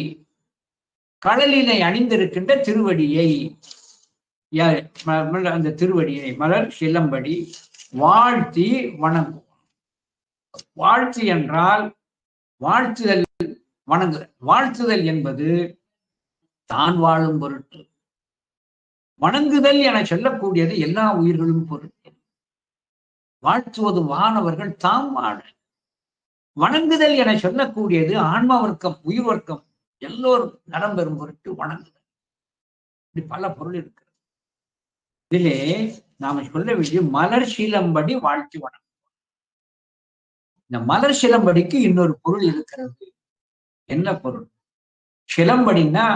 கடலினை அணிந்திருக்கின்ற திருவடியை, அந்த திருவடியை மலர் சிலம்படி வாழ்த்தி வணங்குவான். வாழ்த்து என்றால் வாழ்த்துதல், வணங்குதல். வாழ்த்துதல் என்பது தான் வாழும் பொருட்டு. வணங்குதல் என சொல்லக்கூடியது எல்லா உயிர்களும் பொருட்டு. வாழ்த்துவது வானவர்கள் தாம் வாழ. வணங்குதல் என சொல்லக்கூடியது ஆன்மா வர்க்கம், உயிர் வர்க்கம் எல்லோரும் நலம் பெறும் பொருட்டு வணங்குதல். இப்படி பல பொருள் இருக்கிறது. இதிலே நாம சொல்ல வேண்டிய மலர் சிலம்படி வாழ்த்தி வணங்குவோம். இந்த மலர் சிலம்படிக்கு இன்னொரு பொருள் இருக்கிறது. என்ன பொருள்? சிலம்படினா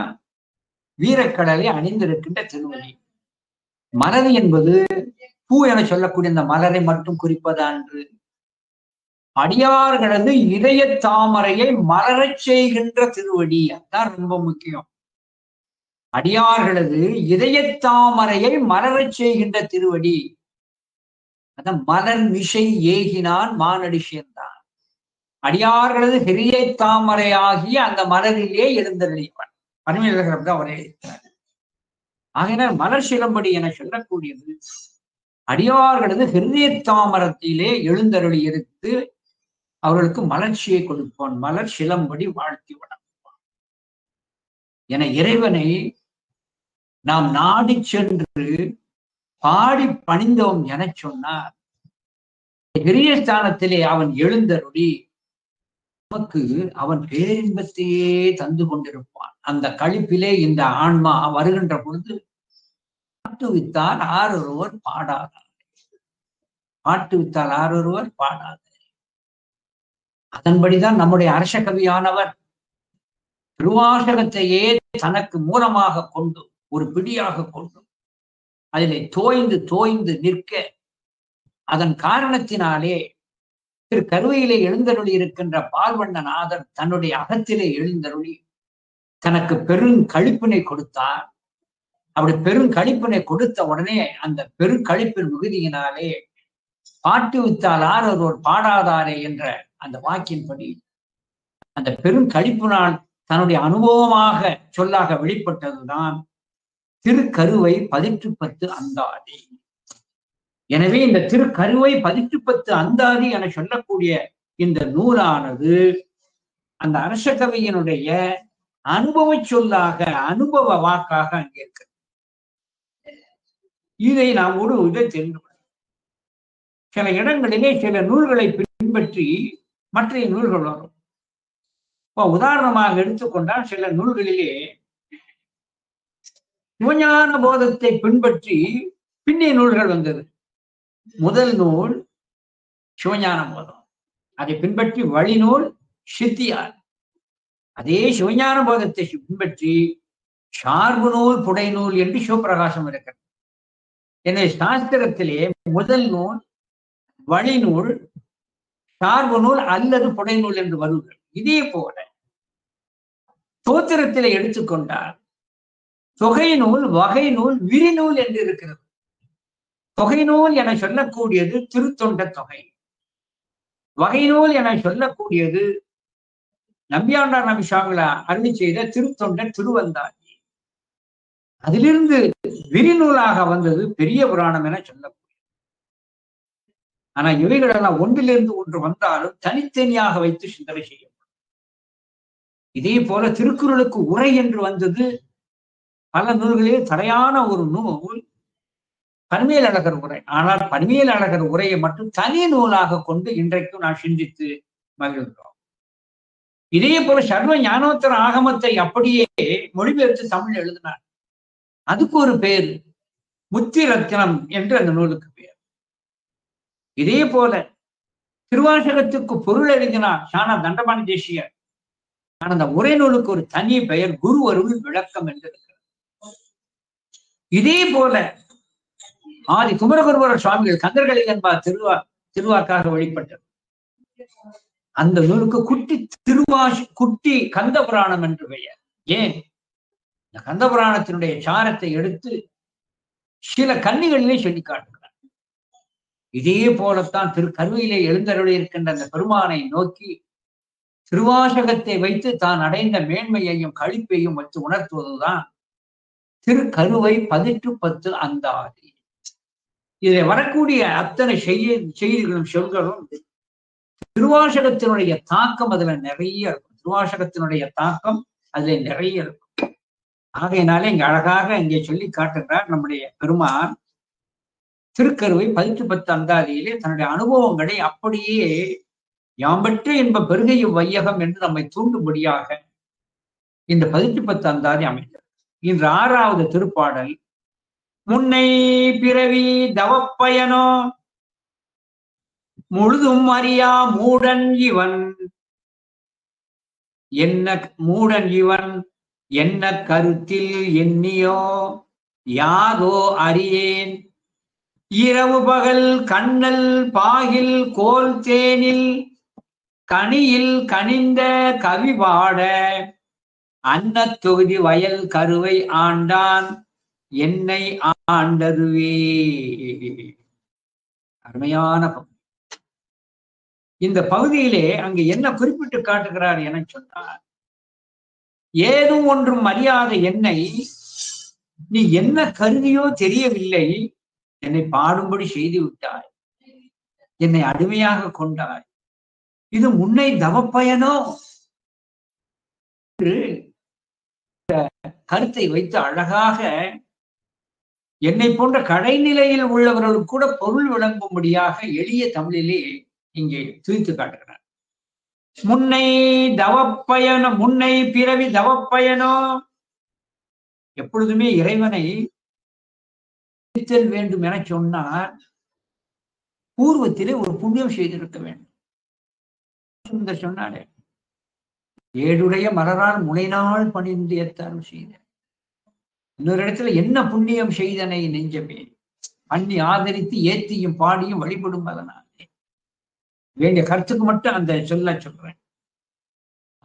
வீரக்கடலை அணிந்திருக்கின்ற திருவடி. மலர் என்பது பூ என சொல்லக்கூடிய இந்த மலரை மட்டும் குறிப்பதன்று. அடியார்களது இதய தாமரையை மலரச் செய்கின்ற திருவடி. அதான் ரொம்ப முக்கியம். அடியார்களது இதயத்தாமரையை மலரச் செய்கின்ற திருவடி. அதான் மலர் மிசை ஏகினான் மானடி சேர்ந்தான். அடியார்களது ஹிரிய தாமரையாகிய அந்த மலரிலே எழுந்தருளியவன். பரமேஸ்வரர் தான் அவரே இருக்கிறார். ஆகையினால் மலர் சிலம்படி என சொல்லக்கூடியது அடியார்களது ஹிருதய தாமரத்திலே எழுந்தருளி எடுத்து அவர்களுக்கு மலர்ச்சியை கொடுப்பான். மலர் சிலம்படி வாழ்த்தி வணங்குவான் என இறைவனை நாம் நாடி சென்று பாடி பணிந்தோம் என சொன்னார். ஹிரியஸ்தானத்திலே அவன் எழுந்தருளி நமக்கு அவன் பேரின்பத்தையே தந்து கொண்டிருப்பான். அந்த களிப்பிலே இந்த ஆன்மா வருகின்ற பொழுது பாட்டுவித்தால் ஆரொருவர் பாடாதார், பாட்டுவித்தால் ஆரொருவர் பாடாதார். அதன்படிதான் நம்முடைய அரச கவியானவர் திருவாசகத்தையே தனக்கு மூலமாக கொண்டு ஒரு பிடியாக கொண்டு அதிலே தோய்ந்து தோய்ந்து நிற்க, அதன் காரணத்தினாலே திரு கருவையிலே எழுந்தருளி இருக்கின்ற பால்வண்ணநாதர் தன்னுடைய அகத்திலே எழுந்தருளி தனக்கு பெருங்கழிப்பினை கொடுத்தார். அப்படி பெருங்கழிப்பினை கொடுத்த உடனே அந்த பெருங்கழிப்பின் மிகுதியினாலே பாட்டு வித்தால் ஆரொருவர் பாடாதாரே என்ற அந்த வாக்கின்படி அந்த பெருங்கழிப்பினால் தன்னுடைய அனுபவமாக சொல்லாக வெளிப்பட்டதுதான் திருக்கருவை 18 அந்தாதி. எனவே இந்த திருக்கருவை 18 அந்தாதி என சொல்லக்கூடிய இந்த நூலானது அந்த அரச கவியினுடைய அனுபவ சொல்லாக அனுபவ வாக்காக அங்கே இருக்கு. இதை நாம் ஒரு இதை தெரிந்து கொள்ள சில இடங்களிலே சில நூல்களை பின்பற்றி மற்ற நூல்கள் வரும். இப்போ உதாரணமாக எடுத்துக்கொண்டால் சில நூல்களிலே சிவஞான போதத்தை பின்பற்றி பின்னிய நூல்கள் வந்தது. முதல் நூல் சிவஞான போதம், அதை பின்பற்றி வழிநூல் சித்தியார். அதே சிவஞான போதத்தை பின்பற்றி சார்பு நூல் புடை நூல் என்று சிவபிரகாசம் இருக்கிறது. எனவே சாஸ்திரத்திலே முதல் நூல் வழிநூல் சார்பு நூல் அல்லது புடை நூல் என்று வருகிறது. இதே போல தோத்திரத்திலே எடுத்துக்கொண்டால் தொகை நூல் வகை நூல் விரிநூல் என்று இருக்கிறது. தொகை நூல் என சொல்லக்கூடியது திருத்தொண்ட தொகை, வகை நூல் என சொல்லக்கூடியது நம்பியாண்டார் நபி சுவாமிகளை அருளி செய்த திருத்தொண்ட திருவந்தாதி. அதிலிருந்து விரிநூலாக வந்தது பெரிய புராணம் என சொல்லக்கூடியது. ஆனா இவைகளெல்லாம் ஒன்றிலிருந்து ஒன்று வந்தாலும் தனித்தனியாக வைத்து சிந்தனை செய்யப்படும். இதே போல திருக்குறளுக்கு உரை என்று வந்தது பல நூல்களே தடையான ஒரு நூல் பன்மேலழகர் உரை. ஆனால் பன்மேலழகர் உரையை மட்டும் தனி நூலாக கொண்டு இன்றைக்கும் நான் சிந்தித்து மகிழ்கிறோம். இதே போல சர்வ ஞானோத்தர ஆகமத்தை அப்படியே மொழிபெயர்த்து தமிழ் எழுதினார். அதுக்கு ஒரு பேர் முத்தி ரத்னம் என்று அந்த நூலுக்கு பேர். இதே போல திருவாசகத்துக்கு பொருள் எழுதினார் ஞான தண்டபாணி தேசியர். ஆனால் அந்த உரை நூலுக்கு ஒரு தனி பெயர் குரு அருள் விளக்கம் என்று இருக்கிறது. இதே போல ஆதி குமரகுருவர சுவாமிகள் கந்தர்களை என்பார் திருவாக்காக வெளிப்பட்டது. அந்த நூலுக்கு குட்டி கந்த புராணம் என்று பெயர். ஏன்? இந்த கந்த புராணத்தினுடைய சாரத்தை எடுத்து சில கன்னிகளிலே சொல்லி காட்டுகிறார். இதே போலத்தான் திருக்கருவிலே எழுந்தருளி இருக்கின்ற அந்த பெருமானை நோக்கி திருவாசகத்தை வைத்து தான் அடைந்த மேன்மையையும் களிப்பையும் வைத்து உணர்த்துவதுதான் திருக்கருவை 18 அந்தாதி. இதில் வரக்கூடிய அத்தனை செய்திகளும் சொல்களும் திருவாசகத்தினுடைய தாக்கம் அதுல நிறைய இருக்கும். திருவாசகத்தினுடைய தாக்கம் அதுல நிறைய இருக்கும். ஆகையினாலே இங்க அழகாக இங்கே சொல்லி காட்டுகிறார் நம்முடைய பெருமான் திருக்கருவை 18 அந்தாதியிலே தன்னுடைய அனுபவங்களை அப்படியே யாம்பற்ற என்ப பெருகைய வையகம் என்று நம்மை தூண்டும்படியாக இந்த 18 அந்தாதி அமைந்தது. இன்று 6வது திருப்பாடல். முன்னை பிறவி தவப்பயனோ முழுதும் அறியா மூடன் இவன் என்ன கருத்தில் எண்ணியோ யாதோ அறியேன் இரவு பகல் கண்ணல் பாகில் கோல் தேனில் கனியில் கனிந்த கவி பாட அன்ன தொகுதி வயல் கருவை ஆண்டான் என்னை ஆண்டதுவே. அருமையான பகுதி. இந்த பகுதியிலே அங்கு என்ன குறிப்பிட்டு காட்டுகிறார் என சொன்னார், ஏதும் ஒன்றும் அறியாத என்னை நீ என்ன கருதியோ தெரியவில்லை, என்னை பாடும்படி செய்து விட்டாய், என்னை அடிமையாக கொண்டாய், இது முன்னை தவப்பயனோ என்று கருத்தை வைத்து அழகாக என்னை போன்ற கடைநிலையில் உள்ளவர்களுக்கு கூட பொருள் விளங்கும்படியாக எளிய தமிழிலே இங்கே துய்த்து காட்டுகிறார். முன்னை தவப்பயனோ, முன்னை பிறவி தவப்பயனோ. எப்பொழுதுமே இறைவனை வேண்டும் என சொன்னார், பூர்வத்திலே ஒரு புண்ணியம் செய்திருக்க வேண்டும். சொன்னாரே, ஏடுடைய மலரால் முனைநாள் பணிந்து ஏத்தாலும் செய்த. இன்னொரு இடத்துல என்ன புண்ணியம் செய்தனை நெஞ்சமே பண்ணி ஆதரித்து ஏத்தியும் பாடியும் வழிபடும் அதனாலே. வேண்டிய கருத்துக்கு மட்டும் அந்த சொல்றேன்.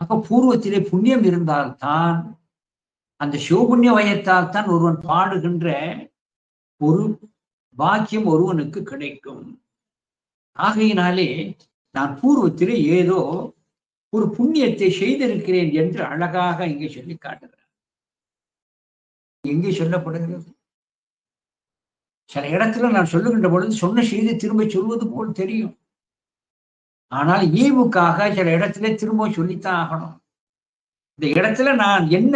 அப்ப பூர்வத்திலே புண்ணியம் இருந்தால்தான், அந்த சிவபுண்ணிய வயத்தால் தான் ஒருவன் பாடுகின்ற ஒரு பாக்கியம் ஒருவனுக்கு கிடைக்கும். ஆகையினாலே நான் பூர்வத்திலே ஏதோ ஒரு புண்ணியத்தை செய்திருக்கிறேன் என்று அழகாக இங்கே சொல்லி காட்டுகிறார். எங்கே சொல்லப்படுகிறது? சில இடத்துல நான் சொல்லுகின்ற பொழுது சொன்ன செய்தி திரும்ப சொல்வது போல் தெரியும். ஆனால் ஈவுக்காக சில இடத்துல திரும்ப சொல்லித்தான் ஆகணும். இந்த இடத்துல நான் என்ன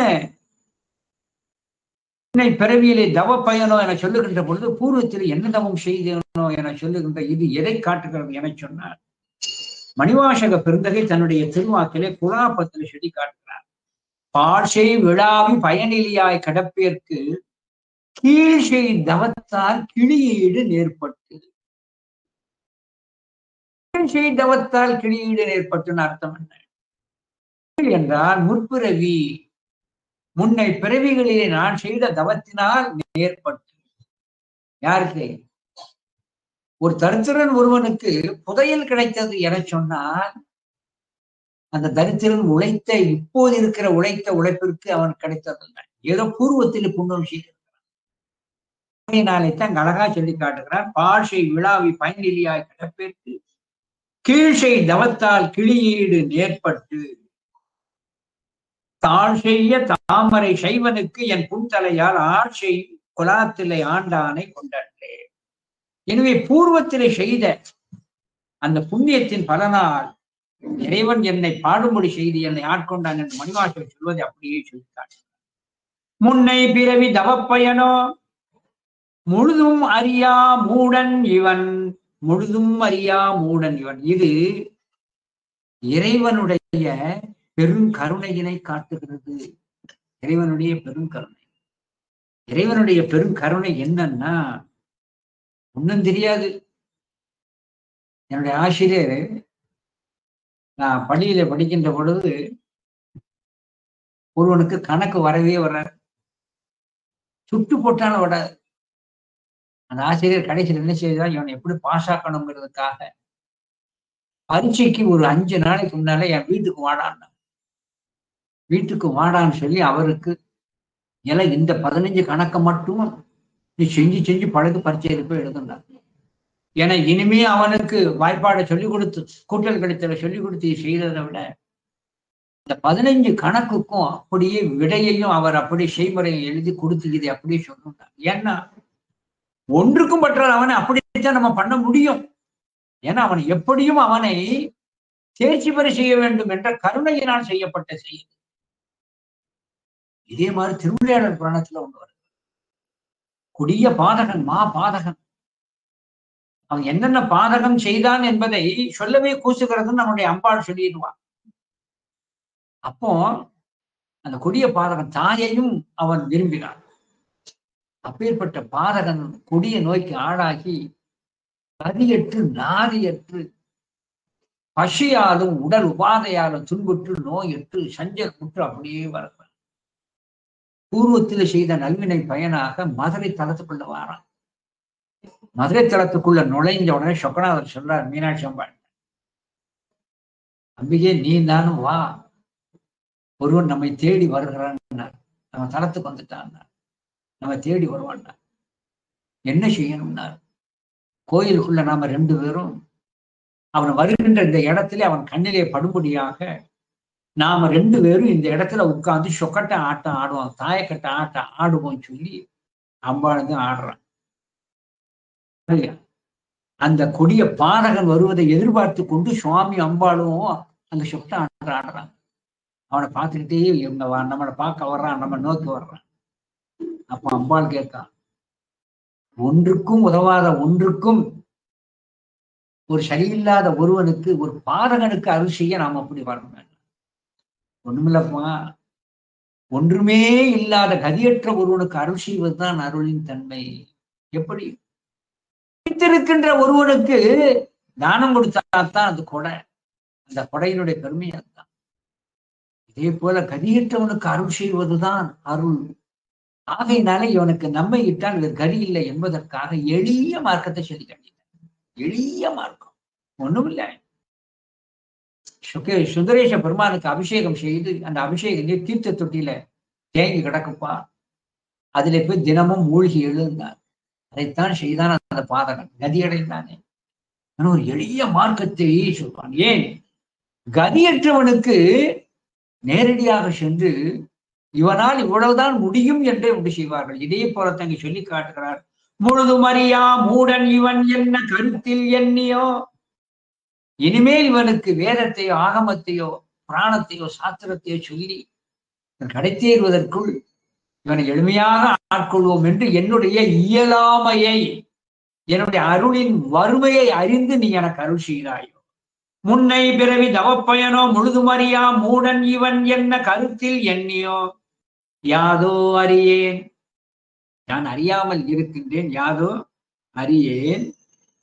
பிறவியிலே தவ பயனோ என சொல்லுகின்ற பொழுது, பூர்வத்தில் என்ன தவம் செய்தனோ என சொல்லுகின்ற இது எதை காட்டுகிறது என சொன்னார். மணிவாசக பெருந்தகை தன்னுடைய திருவாக்கிலே குலாபத்தில் சொல்லி காட்டுகிறார். பாழ்சை விழாவி பயனிலியாய் கடப்பேற்கு கீழ்சை தவத்தால் கிளியீடு நேர்பட்டு. கீழ்சை தவத்தால் கிளியீடு நேர்பட்டுன்னு அர்த்தம் என்ன என்றால், முற்பிறவி முன்னை பிறவிகளிலே நான் செய்த தவத்தினால் நேர்பட்டு. யாருக்கு? ஒரு தரித்திரன் ஒருவனுக்கு புதையல் கிடைத்தது என சொன்னால், அந்த தரித்திரன் உழைத்த, இப்போது இருக்கிற உழைத்த உழைப்பிற்கு அவன் கிடைத்ததில்லை, ஏதோ பூர்வத்தில் புண்ணியம் செய்திருக்கிறான். அழகா சொல்லி காட்டுகிறார். பாழ்சை விழாவி பயனிலியாய் கிடப்பேற்கு கீழ்சை தவத்தால் கிளியீடு நேர்பட்டு. தாழ் செய்ய தாமரை சைவனுக்கு என் புன்தலையால் ஆட்சை குலாத்திலே ஆண்டானை கொண்டே. எனவே பூர்வத்திலே செய்த அந்த புண்ணியத்தின் பலனால் இறைவன் என்னை பாடும்படி செய்து என்னை ஆட்கொண்டான் என்று மணிவாசகர் சொல்வதை அப்படியே சொல்லிட்டார். முன்னை பிறவி தவப்பயனோ முழுதும் அறியா மூடன் இவன். முழுதும் அறியா மூடன் இவன். இது இறைவனுடைய பெருங்கருணையினை காட்டுகிறது. இறைவனுடைய பெருங்கருணை. இறைவனுடைய பெருங்கருணை என்னன்னா, ஒன்னும் தெரியாது. என்னுடைய ஆசிரியர், நான் பள்ளியில படிக்கின்ற பொழுது ஒருவனுக்கு கணக்கு வரவே வராது, சுட்டு போட்டாலும் வராது. அந்த ஆசிரியர் கடைசியில் என்ன செய்தால், இவனை எப்படி பாஸ் ஆக்கணுங்கிறதுக்காக பரீட்சைக்கு ஒரு 5 நாளைக்கு முன்னாலே என் வீட்டுக்கு வாடான்னு, வீட்டுக்கு வாடான்னு சொல்லி அவருக்கு எல்லாம் இந்த 15 கணக்கை மட்டும் நீ செஞ்சு பழகு, பரீட்சையில் போய் எழுதுனார். ஏன்னா இனிமே அவனுக்கு வாய்ப்பாடை சொல்லிக் கொடுத்து, கூட்டல் கழித்தலை சொல்லிக் கொடுத்து செய்ததை விட இந்த 15 கணக்குக்கும் அப்படியே விடையையும் அவர் அப்படியே செய்முறையை எழுதி கொடுத்து இதை அப்படியே சொன்னார். ஏன்னா ஒன்றுக்கும் பற்றால் அவனை அப்படித்தான் நம்ம பண்ண முடியும். ஏன்னா அவன் எப்படியும் அவனை தேர்ச்சி பெற செய்ய வேண்டும் என்ற கருணையினால் செய்யப்பட்ட செயல். இதே மாதிரி திருவிளையாடல் புராணத்துல ஒன்று வருது. கொடிய பாதகன், மா பாதகன், அவன் என்னென்ன பாதகம் செய்தான் என்பதை சொல்லவே கூசுகிறதுன்னு நம்முடைய அம்பாள் சொல்லிடுவான். அப்போ அந்த கொடிய பாதகன் தாயையும் அவன் விரும்பினான். அப்பேற்பட்ட பாதகன் கொடிய நோய்க்கு ஆளாகி கதியற்று நாதியற்று பசியாலும் உடல் உபாதையாலும் துன்புற்று நோயற்று சஞ்சல் குற்று அப்படியே வரப்ப பூர்வத்தில் செய்த நல்வினை பயனாக மதுரை தளத்துக்குள்ள வாரான். மதுரை தளத்துக்குள்ள நுழைஞ்ச உடனே சொக்கநாதர் சொல்றார், மீனாட்சி அம்பாள், அம்பிகே நீ தானும் வா, ஒருவன் நம்மை தேடி வருகிறான், நம்ம தளத்துக்கு வந்துட்டான், நம்ம தேடி வருவான். என்ன செய்யணும்னார், கோயிலுக்குள்ள நாம 2 பேரும் அவன் வருகின்ற இந்த இடத்துல அவன் கண்ணிலே படும்படியாக நாம 2 பேரும் இந்த இடத்துல உட்கார்ந்து சொக்கட்ட ஆட்டம் ஆடுவோம், தாயக்கட்ட ஆட்டம் ஆடுவோம் சொல்லி அம்பாளுக்கு ஆடுறான். அந்த கொடிய பாதகன் வருவதை எதிர்பார்த்து கொண்டு சுவாமி அம்பாளும் அந்த சொக்கட்ட ஆட்டம் ஆடுறான். அவனை பார்த்துக்கிட்டே நம்மளை பார்க்க வர்றான், நம்ம நோக்கி வர்றான். அப்ப அம்பாள் கேட்கான், ஒன்றுக்கும் உதவாத, ஒன்றுக்கும் ஒரு சரியில்லாத ஒருவனுக்கு, ஒரு பாதகனுக்கு அருள் செய்ய நாம் அப்படி வரணும். ஒண்ணுமில்லப்பா, ஒன்றுமே இல்லாத கதியற்ற ஒருவனுக்கு அருள் செய்வதுதான் அருளின் தன்மை. எப்படி இருக்கின்ற ஒருவனுக்கு தானம் கொடுத்தாத்தான் அது கொடை, அந்த கொடையினுடைய பெருமை அதுதான். இதே போல கதியற்றவனுக்கு அருள் செய்வதுதான் அருள். ஆகையினாலே இவனுக்கு நம்மை இட்டால் இது கதி இல்லை என்பதற்காக எளிய மார்க்கத்தை சொல்லி காட்டினார். எளிய மார்க்கம், ஒண்ணும் இல்லை. சுந்தரேச பெருமானுக்கு அபிஷேகம் செய்து அந்த அபிஷேக நீர் தீர்த்த தொட்டியில தேங்கி கிடக்குப்பா, அதுல போய் தினமும் மூழ்கி எழுந்தார். அதைத்தான் செய்தான் அந்த பாதகன், கதியடைந்தானே. ஒரு எளிய மார்க்கத்தை சொல்வான். ஏன், கதியற்றவனுக்கு நேரடியாக சென்று இவனால் இவ்வளவுதான் முடியும் என்றே உண்டு செய்வார்கள். இதே போல தங்கி சொல்லி காட்டுகிறார். முழுதுமறியா மூடன் இவன் என்ன கருத்தில் எண்ணியோ, இனிமேல் இவனுக்கு வேதத்தையோ ஆகமத்தையோ புராணத்தையோ சாஸ்திரத்தையோ சொல்லி கடை தேறுவதற்குள் இவனை எளிமையாக ஆட்கொள்வோம் என்று என்னுடைய இயலாமையை, என்னுடைய அருளின் வறுமையை அறிந்து நீ எனக்கு அருள் செய்கிறாயோ. முன்னை பிறவி தவப்பயனோ முழுதுமறியா மூடன் இவன் என்ன கருத்தில் எண்ணியோ, யாதோ அறியேன், நான் அறியாமல் இருக்கின்றேன், யாதோ அறியேன்.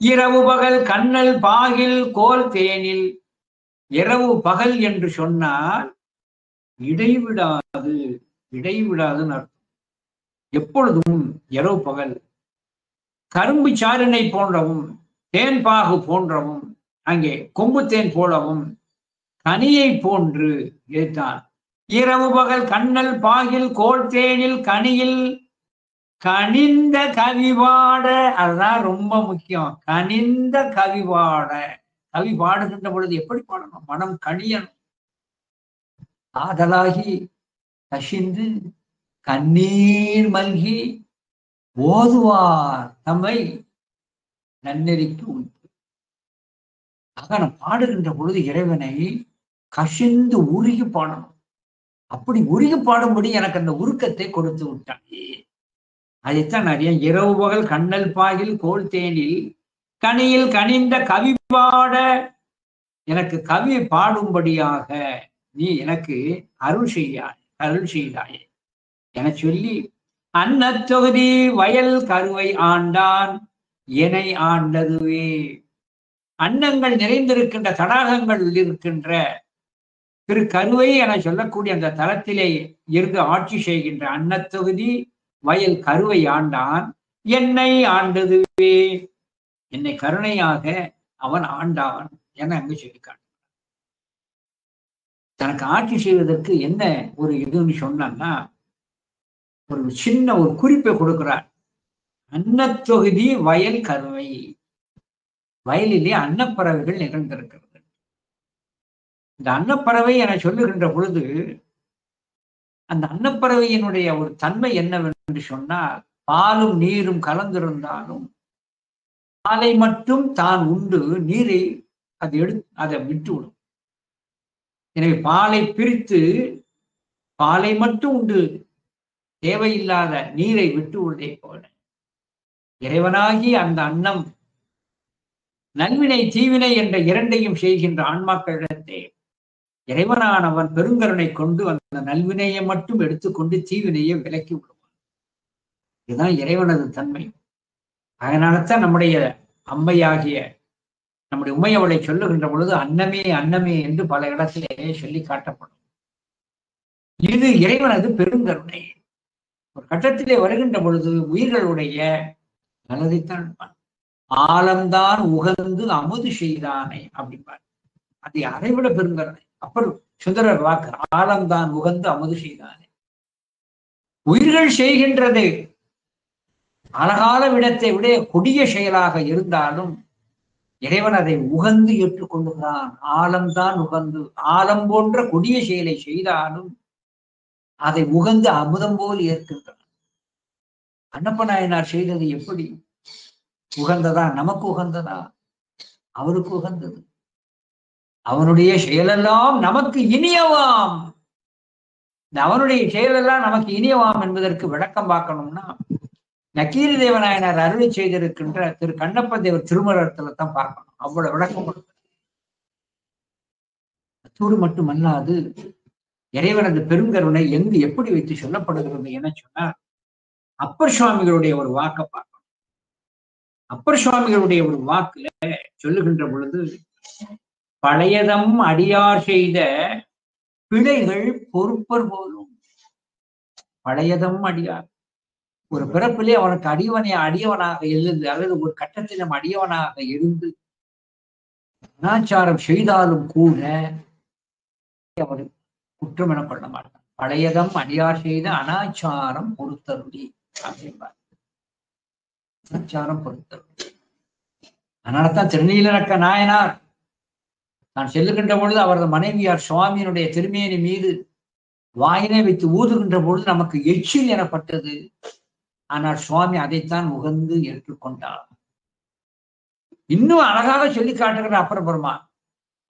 இரவு பகல் கண்ணல் பாகில் கோல் தேனில், இரவு பகல் என்று சொன்னால் இடைவிடாது, இடைவிடாதுன்னு அர்த்தம். எப்பொழுதும் இரவு பகல் கரும்பு சாரினை போன்றவும் தேன்பாகு போன்றவும் அங்கே கொம்பு தேன் போலவும் கனியை போன்று ஏற்றான். இரவு பகல் கண்ணல் பாகில் கோல் தேனில் கனியில் கனிந்த கவிபாட, அதுதான் ரொம்ப முக்கியம். கனிந்த கவிபாட, கவி பாடுகின்ற பொழுது எப்படி பாடணும், மனம் கனியணும். ஆதலாகி கசிந்து கண்ணீர் மல்கி ஓதுவார் தம்மை நன்னெறிக்கு உண்டு. ஆக நான் பாடுகின்ற பொழுது இறைவனை கசிந்து உருகி பாடணும். அப்படி உருகி பாடும்படி எனக்கு அந்த உருக்கத்தை கொடுத்து விட்டானே. அதைத்தான் நிறைய இரவு பகல் கண்ணல் பாகில் கோல் தேனில் கனியில் கனிந்த கவி பாட, எனக்கு கவி பாடும்படியாக நீ எனக்கு அருள் செய்தாயே என சொல்லி, அன்னத்தொகுதி வயல் கருவை ஆண்டான் எனை ஆண்டதுவே. அன்னங்கள் நிறைந்திருக்கின்ற தடாகங்கள் இருக்கின்ற திரு கருவை என சொல்லக்கூடிய அந்த தலத்திலே இருந்து ஆட்சி செய்கின்ற அன்னத்தொகுதி வயல் கருவை ஆண்டான் என்னை ஆண்டதுவே, என்னை கருணையாக அவன் ஆண்டான் என அங்கு சொல்லிக்காட்டு. தனக்கு ஆட்சி செய்வதற்கு என்ன ஒரு இதுன்னு சொன்னான்னா, ஒரு சின்ன ஒரு குறிப்பை கொடுக்கிறார். அன்னத்தொகுதி வயல் கருவை, வயலிலே அன்னப்பறவைகள் நிகழ்ந்திருக்கிறது. இந்த அன்னப்பறவை என சொல்லுகின்ற பொழுது அந்த அன்னப்பறவையினுடைய ஒரு தன்மை என்னவென்று சொன்னால், பாலும் நீரும் கலந்திருந்தாலும் பாலை மட்டும் தான் உண்டு, நீரை அது அதை விட்டுவிடும். எனவே பாலை பிரித்து பாலை மட்டும் உண்டு, தேவையில்லாத நீரை விட்டு விடுவதை போல இறைவனாகி அந்த அன்னம் நல்வினை தீவினை என்ற இரண்டையும் செய்கின்ற ஆன்மாக்களிடத்தே இறைவனானவன் பெருங்கருணை கொண்டு அந்த நல்வினையை மட்டும் எடுத்துக்கொண்டு தீவினையை விலக்கி விடுவான். இதுதான் இறைவனது தன்மை. அதனால்தான் நம்முடைய அம்மையாகிய நம்முடைய உம்மையவளை சொல்லுகின்ற பொழுது அன்னமே அன்னமே என்று பல இடத்திலே சொல்லி காட்டப்படும். இது இறைவனது பெருங்கருணை. ஒரு கட்டத்திலே வருகின்ற பொழுது உயிர்களுடைய நல்லதைத்தான் ஆழம்தான் உகந்து அமுது செய்தானே அப்படிப்பார். அது அதைவிட பெருங்கருணை. அப்புறம் சுந்தரர் வாக்கு, ஆலம்தான் உகந்து அமுது செய்தானே. உயிர்கள் செய்கின்றது அழகான விடத்தை விட கொடிய செயலாக இருந்தாலும் இறைவன் அதை உகந்து ஏற்றுக்கொள்ளுகிறான். ஆலம்தான் உகந்து, ஆலம் போன்ற கொடிய செயலை செய்தாலும் அதை உகந்து அமுதம் போல் ஏற்கின்றான். கண்ணப்ப நாயனார் செய்தது எப்படி உகந்ததா? நமக்கு உகந்ததா? அவருக்கு உகந்தது. அவனுடைய செயலெல்லாம் நமக்கு இனியவாம். அவனுடைய செயலெல்லாம் நமக்கு இனியவாம் என்பதற்கு விளக்கம் பார்க்கணும்னா, நக்கீர தேவநாயனார் அருளை செய்திருக்கின்ற திரு கண்ணப்ப தேவர் திருமணத்துல தான் பார்க்கணும். அவ்வளவு விளக்கம். அத்தோடு மட்டுமல்லாது இறைவனது பெருங்கருணை எங்கு எப்படி வைத்து சொல்லப்படுகிறது என சொன்னார். அப்பர் சுவாமிகளுடைய ஒரு வாக்கை பார்க்கணும். அப்பர் சுவாமிகளுடைய ஒரு வாக்குல சொல்லுகின்ற பொழுது, பழையதம் அடியார் செய்த பிழைகள் பொறுப்பர் போலும். பழையதம் அடியார், ஒரு பிறப்பிலே அவனுக்கு அடியவனாக இருந்து அல்லது ஒரு கட்டத்தில் நம்ம அடியவனாக இருந்து அனாச்சாரம் செய்தாலும் கூட அவர் குற்றம் என கொள்ள மாட்டான். பழையதம் அடியார் செய்த அனாச்சாரம் பொறுத்தருளி அப்படின்பார். அனாச்சாரம் பொறுத்தருளி. அதனாலதான் திருநீலநக்க நாயனார் நான் செல்லுகின்ற பொழுது அவரது மனைவியார் சுவாமியினுடைய திருமேனி மீது வாயினை வைத்து ஊதுகின்ற பொழுது நமக்கு எச்சில் எனப்பட்டது. ஆனால் சுவாமி அதைத்தான் உகந்து ஏற்றுக்கொண்டார். இன்னும் அழகாக சொல்லி காட்டுகிற அப்பர் பெருமான்,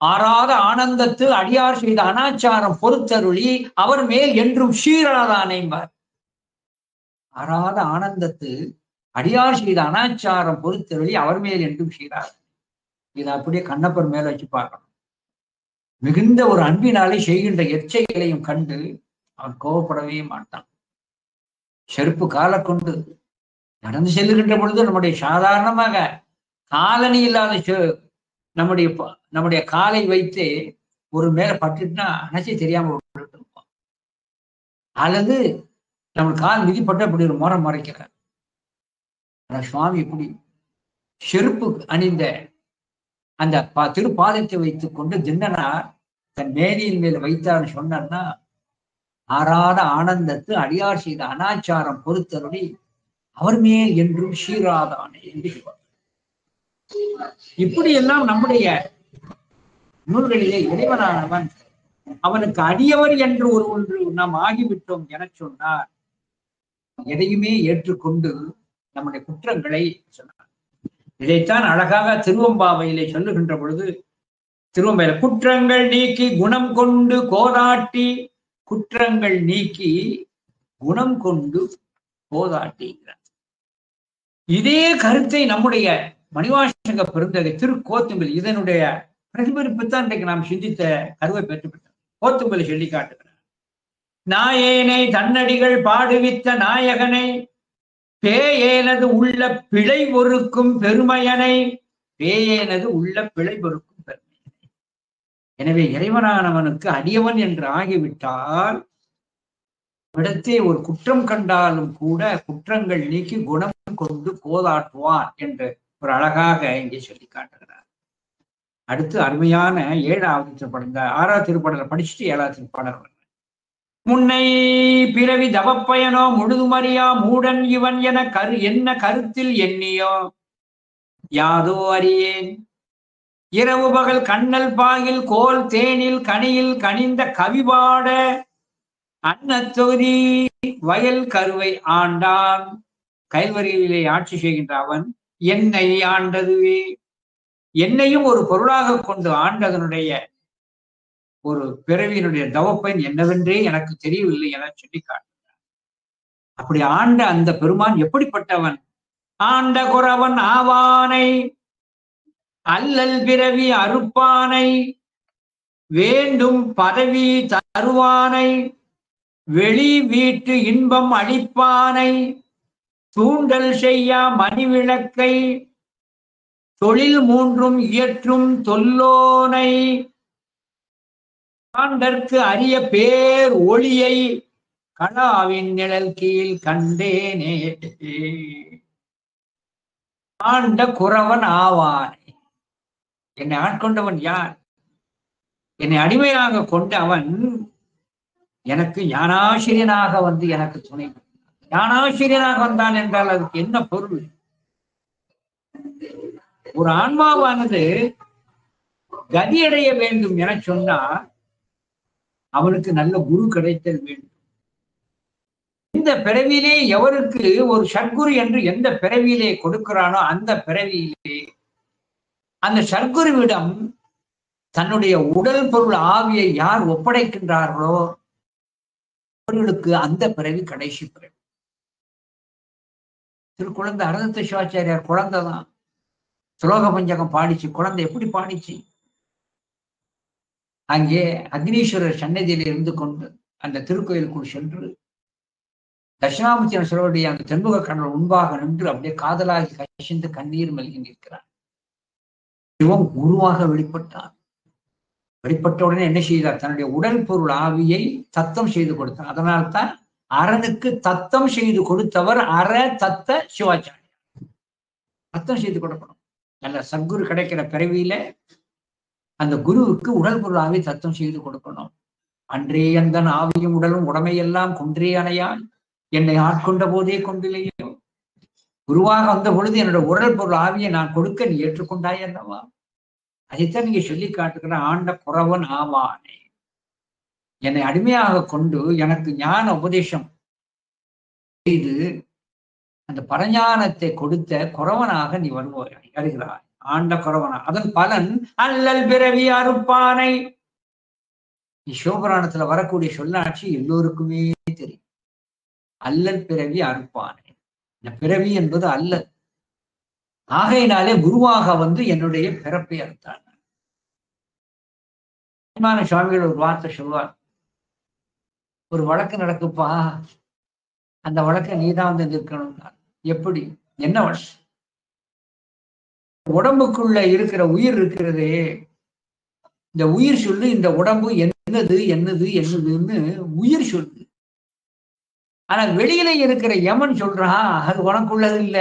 ஆறாத ஆனந்தத்து அடியார் செய்த அனாச்சாரம் பொறுத்தருளி அவர் மேல் என்றும் சீராதானேம்பார். ஆறாத ஆனந்தத்து அடியார் செய்த அனாச்சாரம் பொறுத்தருளி அவர் மேல் என்றும் சீராத. இதை அப்படியே கண்ணப்பர் மேல வச்சு பார்க்கணும். மிகுந்த ஒரு அன்பினாலே செய்கின்ற எச்சைகளையும் கண்டு அவன் கோபப்படவே மாட்டான். செருப்பு காலை கொண்டு நடந்து செல்லுகின்ற பொழுது நம்முடைய சாதாரணமாக காலணி இல்லாத நம்முடைய காலை வைத்து ஒரு மேல பட்டுட்டுனா அணைச்சி தெரியாம விட்டுருப்போம். அல்லது நம்ம கால் மிதிப்பட்டு அப்படி ஒரு முறை மறைக்கிறார். ஆனா சுவாமி இப்படி செருப்பு அணிந்த அந்த திருப்பாதத்தை வைத்துக் கொண்டு திண்ணனார் தன் மேனியின் மேல் வைத்தார்னு சொன்னார்னா, ஆறாத ஆனந்தத்து அடியார் செய்த அனாச்சாரம் பொறுத்தருளி அவர் மேல் என்றும் சீராதானே என்று சொல்வார். இப்படி எல்லாம் நம்முடைய நூல்களிலே இறைவனானவன் அவனுக்கு அடியவர் என்று ஒன்று நாம் ஆகிவிட்டோம் என சொன்னார். எதையுமே ஏற்றுக்கொண்டு நம்முடைய குற்றங்களை சொன்னார். இதைத்தான் அழகாக திருவம்பாவையிலே சொல்லுகின்ற பொழுது, திருவம்பாவையில குற்றங்கள் நீக்கி குணம் கொண்டு கோதாட்டி, குற்றங்கள் நீக்கி குணம் கொண்டு கோதாட்டிங்கிறார். இதே கருத்தை நம்முடைய மணிவாசக பெருந்தகை திருக்கோத்தும்பல் இதனுடைய பிரதிபலிப்புத்தான் இன்றைக்கு நாம் சிந்தித்த கருவை பெற்றுவிட்டோம். கோத்தும்பல் சொல்லி காட்டுகிறார். நாயேனை தன்னடிகள் பாடுவித்த நாயகனை, பேயேனது உள்ள பிழை பொறுக்கும் பெருமையனை, பேயேனது உள்ள பிழை பொறுக்கும் பெருமையனை. எனவே இறைவனானவனுக்கு அடியவன் என்று ஆகிவிட்டால் இடத்தே ஒரு குற்றம் கண்டாலும் கூட குற்றங்கள் நீக்கி குணம் கொண்டு கோதாட்டுவான் என்று ஒரு அழகாக இங்கே சொல்லி காட்டுகிறார். அடுத்து அருமையான 7வது திருப்பாடல், இந்த 6வது திருப்பாடலை படிச்சுட்டு 7வது திருப்பாடல். முன்னை பிறவி தவப்பயனோ முழுதுமறியா மூடன் இவன் என என்ன கருத்தில் எண்ணியோ யாதோ அறியேன், இரவு பகல் கண்ணல் பாகில் கோல் தேனில் கனியில் கனிந்த கவிபாட அன்னத்தொகுதி வயல் கருவை ஆண்டான். கயல்வரியிலே ஆட்சி செய்கின்ற அவன் என்னை ஆண்டதுவே, என்னையும் ஒரு பொருளாக கொண்டு ஆண்டதனுடைய ஒரு பிறவியினுடைய தவப்பயன் என்னவென்றே எனக்கு தெரியவில்லை என சொல்லி காட்டுகிறார். அப்படி ஆண்ட அந்த பெருமான் எப்படிப்பட்டவன்? ஆண்ட குறவன் ஆவானை, அல்லல் பிறவி அறுப்பானை, வேண்டும் பதவி தருவானை, வெளி வீட்டு இன்பம் அளிப்பானை, தூண்டல் செய்யா மணிவிளக்கை, தொழில் மூன்றும் இயற்றும் தொல்லோனை, ஆண்டற்கு அரிய பேர் ஒளியை கடாவின் நிழல் கீழ் கண்டேனே. ஆண்ட குறவன் ஆவானை, என்னை ஆட்கொண்டவன் யார்? என்னை அடிமையாக கொண்டு அவன் எனக்கு ஞானாசிரியனாக வந்து எனக்கு துணை. ஞானாசிரியனாக வந்தான் என்றால் அதுக்கு என்ன பொருள்? ஒரு ஆன்மாவானது கதியடைய வேண்டும் என சொன்னால் அவனுக்கு நல்ல குரு கிடைத்தல் வேண்டும். இந்த பிறவியிலே எவருக்கு ஒரு சத்குரு என்று எந்த பிறவியிலே கொடுக்கிறானோ அந்த பிறவியிலே அந்த சத்குருவிடம் தன்னுடைய உடல் பொருள் ஆவியை யார் ஒப்படைக்கின்றார்களோ அவர்களுக்கு அந்த பிறவி கடைசி பிறவி. திருக்குழந்தை அரதத்த சிவாச்சாரியார் குழந்தை தான். ஸ்லோக பஞ்சகம் பாடிச்சு. குழந்தை எப்படி பாடிச்சு? அங்கே அக்னீஸ்வரர் சன்னதியில் இருந்து கொண்டு அந்த திருக்கோயிலுக்குள் சென்று தட்சிணாமூர்த்தி அந்த தென்முக கடல் முன்பாக நின்று அப்படியே காதலாகி கசிந்து கண்ணீர் மல்கி நிற்கிறார். சிவம் குருவாக வெளிப்பட்டார். வெளிப்பட்ட உடனே என்ன செய்தார்? தன்னுடைய உடல் பொருள் ஆவியை தத்தம் செய்து கொடுத்தார். அதனால்தான் அரனுக்கு தத்தம் செய்து கொடுத்தவர் அற தத்த சிவாச்சாரியார். தத்தம் செய்து கொடுக்கணும். நல்ல சத்குரு கிடைக்கிற பிறவியில அந்த குருவுக்கு உடல் பொருள் ஆவி தத்தம் செய்து கொடுக்கணும். அன்றே அந்த ஆவியும் உடலும் உடமையெல்லாம் கொன்றே அணையாய் என்னை ஆட்கொண்ட போதே கொண்டில்லையோ. குருவாக வந்த பொழுது என்னோட உடல் பொருள் ஆவியை நான் கொடுக்க நீ ஏற்றுக்கொண்டாய் அல்லவா? அதைத்தான் நீங்க சொல்லி காட்டுக்கிற ஆண்ட குறவன் ஆவானே. என்னை அடிமையாக கொண்டு எனக்கு ஞான உபதேசம் செய்து அந்த பரஞானத்தை கொடுத்த குறவனாக நீ வருகிறாய். ஆண்ட குறவனா. அதன் பலன் அல்லல் பிறவி அறுப்பானை. சிவபுராணத்துல வரக்கூடிய சொல்லாட்சி எல்லோருக்குமே தெரியும். அல்லல் பிறவி அறுப்பானை. இந்த பிறவி என்பது அல்லல். ஆகையினாலே குருவாக வந்து என்னுடைய பிறப்பை அறுத்தான். சுவாமிகள் ஒரு வார்த்தை சொல்வார். ஒரு வழக்கு நடக்குப்பா, அந்த வழக்கை நீதான் வந்து நிற்கணும். எப்படி? என்ன வழக்கு? உடம்புக்குள்ள இருக்கிற உயிர் இருக்கிறதே, இந்த உயிர் சொல்லு இந்த உடம்பு என்னது என்னது என்னதுன்னு உயிர் சொல்லு. ஆனா வெளியில இருக்கிற யமன் சொல்றான், அது உனக்குள்ளது இல்ல,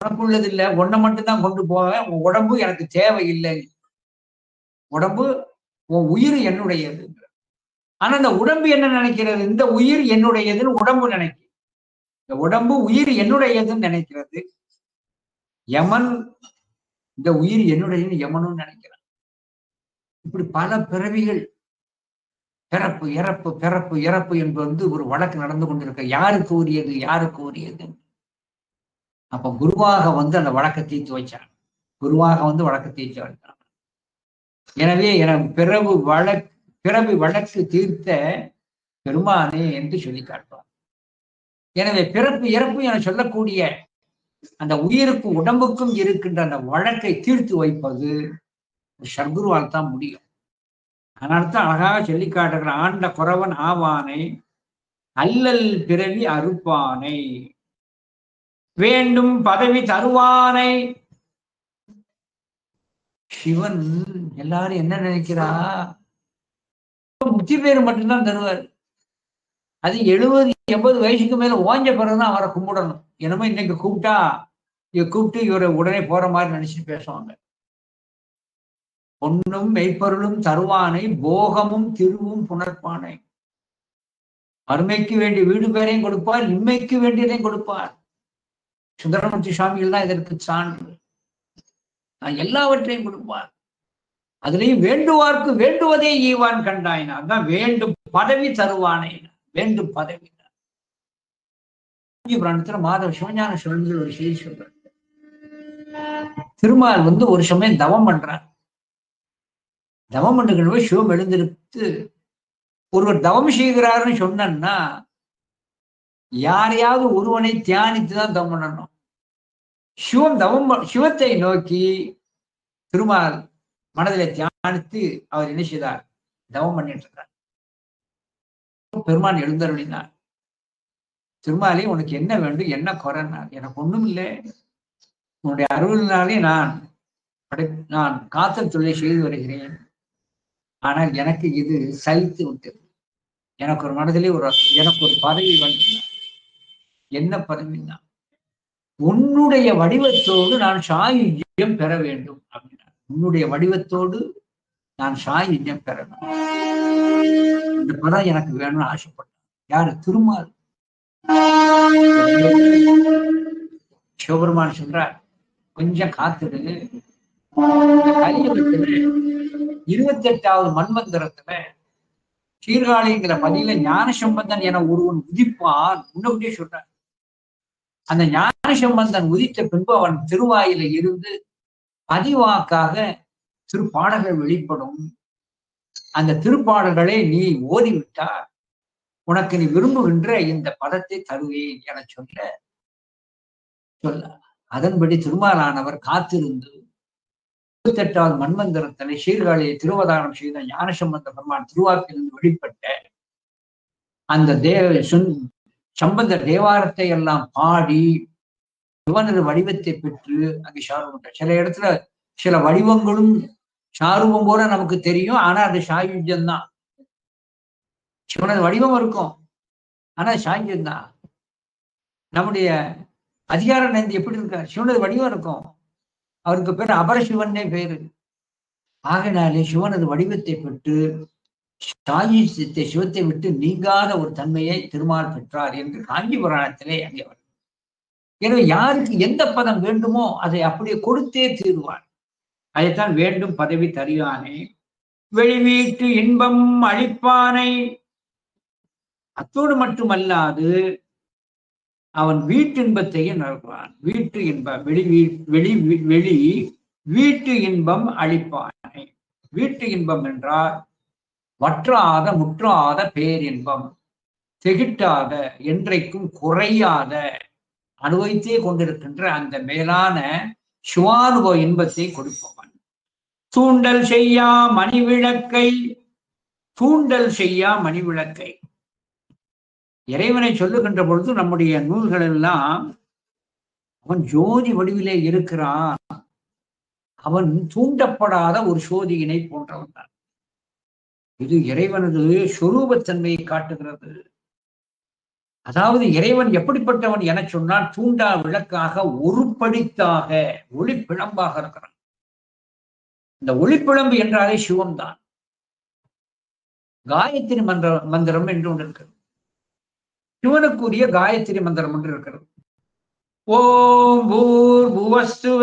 உனக்குள்ளது இல்ல, உன்னை மட்டும்தான் கொண்டு போவேன், உன் உடம்பு எனக்கு தேவையில்லை, உடம்பு உன் உயிர் என்னுடையது. ஆனா இந்த உடம்பு என்ன நினைக்கிறது? இந்த உயிர் என்னுடையதுன்னு உடம்பு நினைக்கிறது. இந்த உடம்பு உயிர் என்னுடையதுன்னு நினைக்கிறது. யமன் இந்த உயிர் என்னுடையன்னு யமனும் நினைக்கிறான். இப்படி பல பிறவிகள், பிறப்பு இறப்பு பிறப்பு இறப்பு என்று வந்து ஒரு வழக்கு நடந்து கொண்டிருக்க. யாருக்கு உரியது யாருக்கு உரியது? அப்ப குருவாக வந்து அந்த வழக்கை தீர்த்து வச்சான். குருவாக வந்து வழக்கை தீர்த்து வைத்தான். எனவே பிறவி வழக்கு தீர்த்த பெருமானே என்று சொல்லி காட்டுவார். எனவே பிறப்பு இறப்பு என சொல்லக்கூடிய அந்த உயிருக்கு உடம்புக்கும் இருக்கின்ற அந்த வழக்கை தீர்த்து வைப்பது சத்குருவால் தான் முடியும். அதனால்தான் அழகாக சொல்லி காட்டுகிற ஆண்ட குறவன் ஆவானை அல்லல் பிறவி அறுப்பானை வேண்டும் பதவி தருவானை. சிவன் எல்லாரும் என்ன நினைக்கிறா? முத்தி பேரு மட்டும்தான் தருவார். அது 70-80 வயசுக்கு மேல ஓஞ்ச பிறகுதான் அவரை கும்பிடணும். என்னமோ இன்னைக்கு கூப்பிட்டு இவரை உடனே போற மாதிரி நினைச்சுட்டு பேசுவாங்க. பொன்னும் மெய்ப்பொருளும் தருவானை போகமும் திருவும் புணர்ப்பானை. அருமைக்கு வேண்டிய வீடு பேரையும் கொடுப்பார், இம்மைக்கு வேண்டியதையும் கொடுப்பார். சுந்தரமூர்த்தி சுவாமிகள் தான் இதற்கு சான்று. எல்லாவற்றையும் கொடுப்பார். அதுலயும் வேண்டுவார்க்கு வேண்டுவதே ஈவான் கண்டாயினா. அதான் வேண்டும் பதவி தருவானே. வேண்டும் பதவி. புராணத்துல மாதவ சிவஞான சுழன்கள் ஒரு செய்தி சொல்றார். திருமால் வந்து ஒரு சமயம் தவம் பண்றார். தவம் பண்ணுகிற சிவம் எழுந்திருத்து ஒருவர் தவம் செய்கிறாருன்னு சொன்னா யாரையாவது ஒருவனை தியானித்துதான் தவம் பண்ணணும். சிவத்தை நோக்கி திருமால் மனதில தியானித்து அவர் என்ன செய்தார்? தவம் பண்ணிட்டு இருந்தார். பெருமான் எழுந்தருளினார். திருமாலே உனக்கு என்ன வேண்டும், என்ன குறைனார்? எனக்கு ஒண்ணும் இல்லை, உன்னுடைய அருளினாலே நான் காத்தல் தொழிலை செய்து வருகிறேன். ஆனால் எனக்கு இது சலித்து விட்டது. எனக்கு ஒரு மனதிலே எனக்கு ஒரு பதவி வேண்டும். என்ன பதவின்னா உன்னுடைய வடிவத்தோடு நான் சாயுஜ்யம் பெற வேண்டும் அப்படின்னா. உன்னுடைய வடிவத்தோடு நான் சாயுஜ்யம் பெறணும், இந்த பதம் எனக்கு வேணும்னு ஆசைப்பட்டேன். யாரு? திருமால். சிவபெருமான் சொல்றார், கொஞ்சம் காத்துடு. கலியுகத்துல 28வது மன்வந்தரத்துல சீர்காழிங்கிற பதியில ஞான சம்பந்தன் என ஒருவன் உதிப்பான். முன்னபடியே சொல்றார். அந்த ஞான சம்பந்தன் உதித்த பின்பு அவன் திருவாயில இருந்து பதிவாக்காக திருப்பாடல்கள் வெளிப்படும். அந்த திருப்பாடல்களை நீ ஓதிவிட்டால் உனக்கு நீ விரும்புகின்ற இந்த பதத்தை தருவேன் என சொல்ல அதன்படி திருமாலானவர் காத்திருந்து 28வது மன்வந்தரத்திலே சீர்காழியை திருவதாரம் செய்த ஞானசம்பந்த பெருமான் திருவாக்கிலிருந்து வெளிப்பட்ட அந்த சம்பந்தர் தேவாரத்தை எல்லாம் பாடி சிவனது வடிவத்தை பெற்று அங்கே சார்புட்டார். சில இடத்துல சில வடிவங்களும் சாரூபம் போல நமக்கு தெரியும், ஆனா அது சாயுஜ்யம் தான். சிவனது வடிவம் இருக்கும், ஆனா சாயுஜ்யம் தான். நம்முடைய அதிகார நந்தி எப்படி இருக்கார்? சிவனது வடிவம் இருக்கும், அவருக்கு பேர் அபரசிவன்னே பேரு. ஆகினாலே சிவனது வடிவத்தை பெற்று சாயுஜ்யத்தை சிவத்தை விட்டு நீங்காத ஒரு தன்மையை திருமால் பெற்றார் என்று காஞ்சி புராணத்திலே அங்கே வரும். எனவே யாருக்கு எந்த பதம் வேண்டுமோ அதை அப்படியே கொடுத்தே தீர்வார். அதைத்தான் வேண்டும் பதவி தருவானே, வெளிவீட்டு இன்பம் அளிப்பானை. அத்தோடு மட்டுமல்லாது அவன் வீட்டின்பத்தையும் நல்குவான். வீட்டு இன்பம் வெளி வீட்டு இன்பம் அளிப்பானை. வீட்டு இன்பம் என்றால் வற்றாத முற்றாத பேரின்பம், திகிட்டாத என்றைக்கும் குறையாத அனுபவித்தே கொண்டிருக்கின்ற அந்த மேலான சிவானுபவ இன்பத்தை கொடுப்பவன். தூண்டல் செய்யா மணிவிளக்கை. தூண்டல் செய்யா மணிவிளக்கை இறைவனை சொல்லுகின்ற பொழுது நம்முடைய நூல்கள் எல்லாம் அவன் ஜோதி வடிவிலே இருக்கிறான், அவன் தூண்டப்படாத ஒரு சோதியினை போன்றவன் தான். இது இறைவனது சொரூபத்தன்மையை காட்டுகிறது. அதாவது இறைவன் எப்படிப்பட்டவன் என சொன்னால் தூண்டா விளக்காக ஒரு படித்தாக ஒளிப்பிழம்பாக இருக்கிறான். இந்த ஒளிப்பிழம்பு என்றாலே சிவம் தான். காயத்ரி மந்திரம் என்று ஒன்று இருக்கிறது. சிவனுக்குரிய காயத்ரி மந்திரம் ஒன்று இருக்கிறது. ஓம் பூர் புவஸ்துவ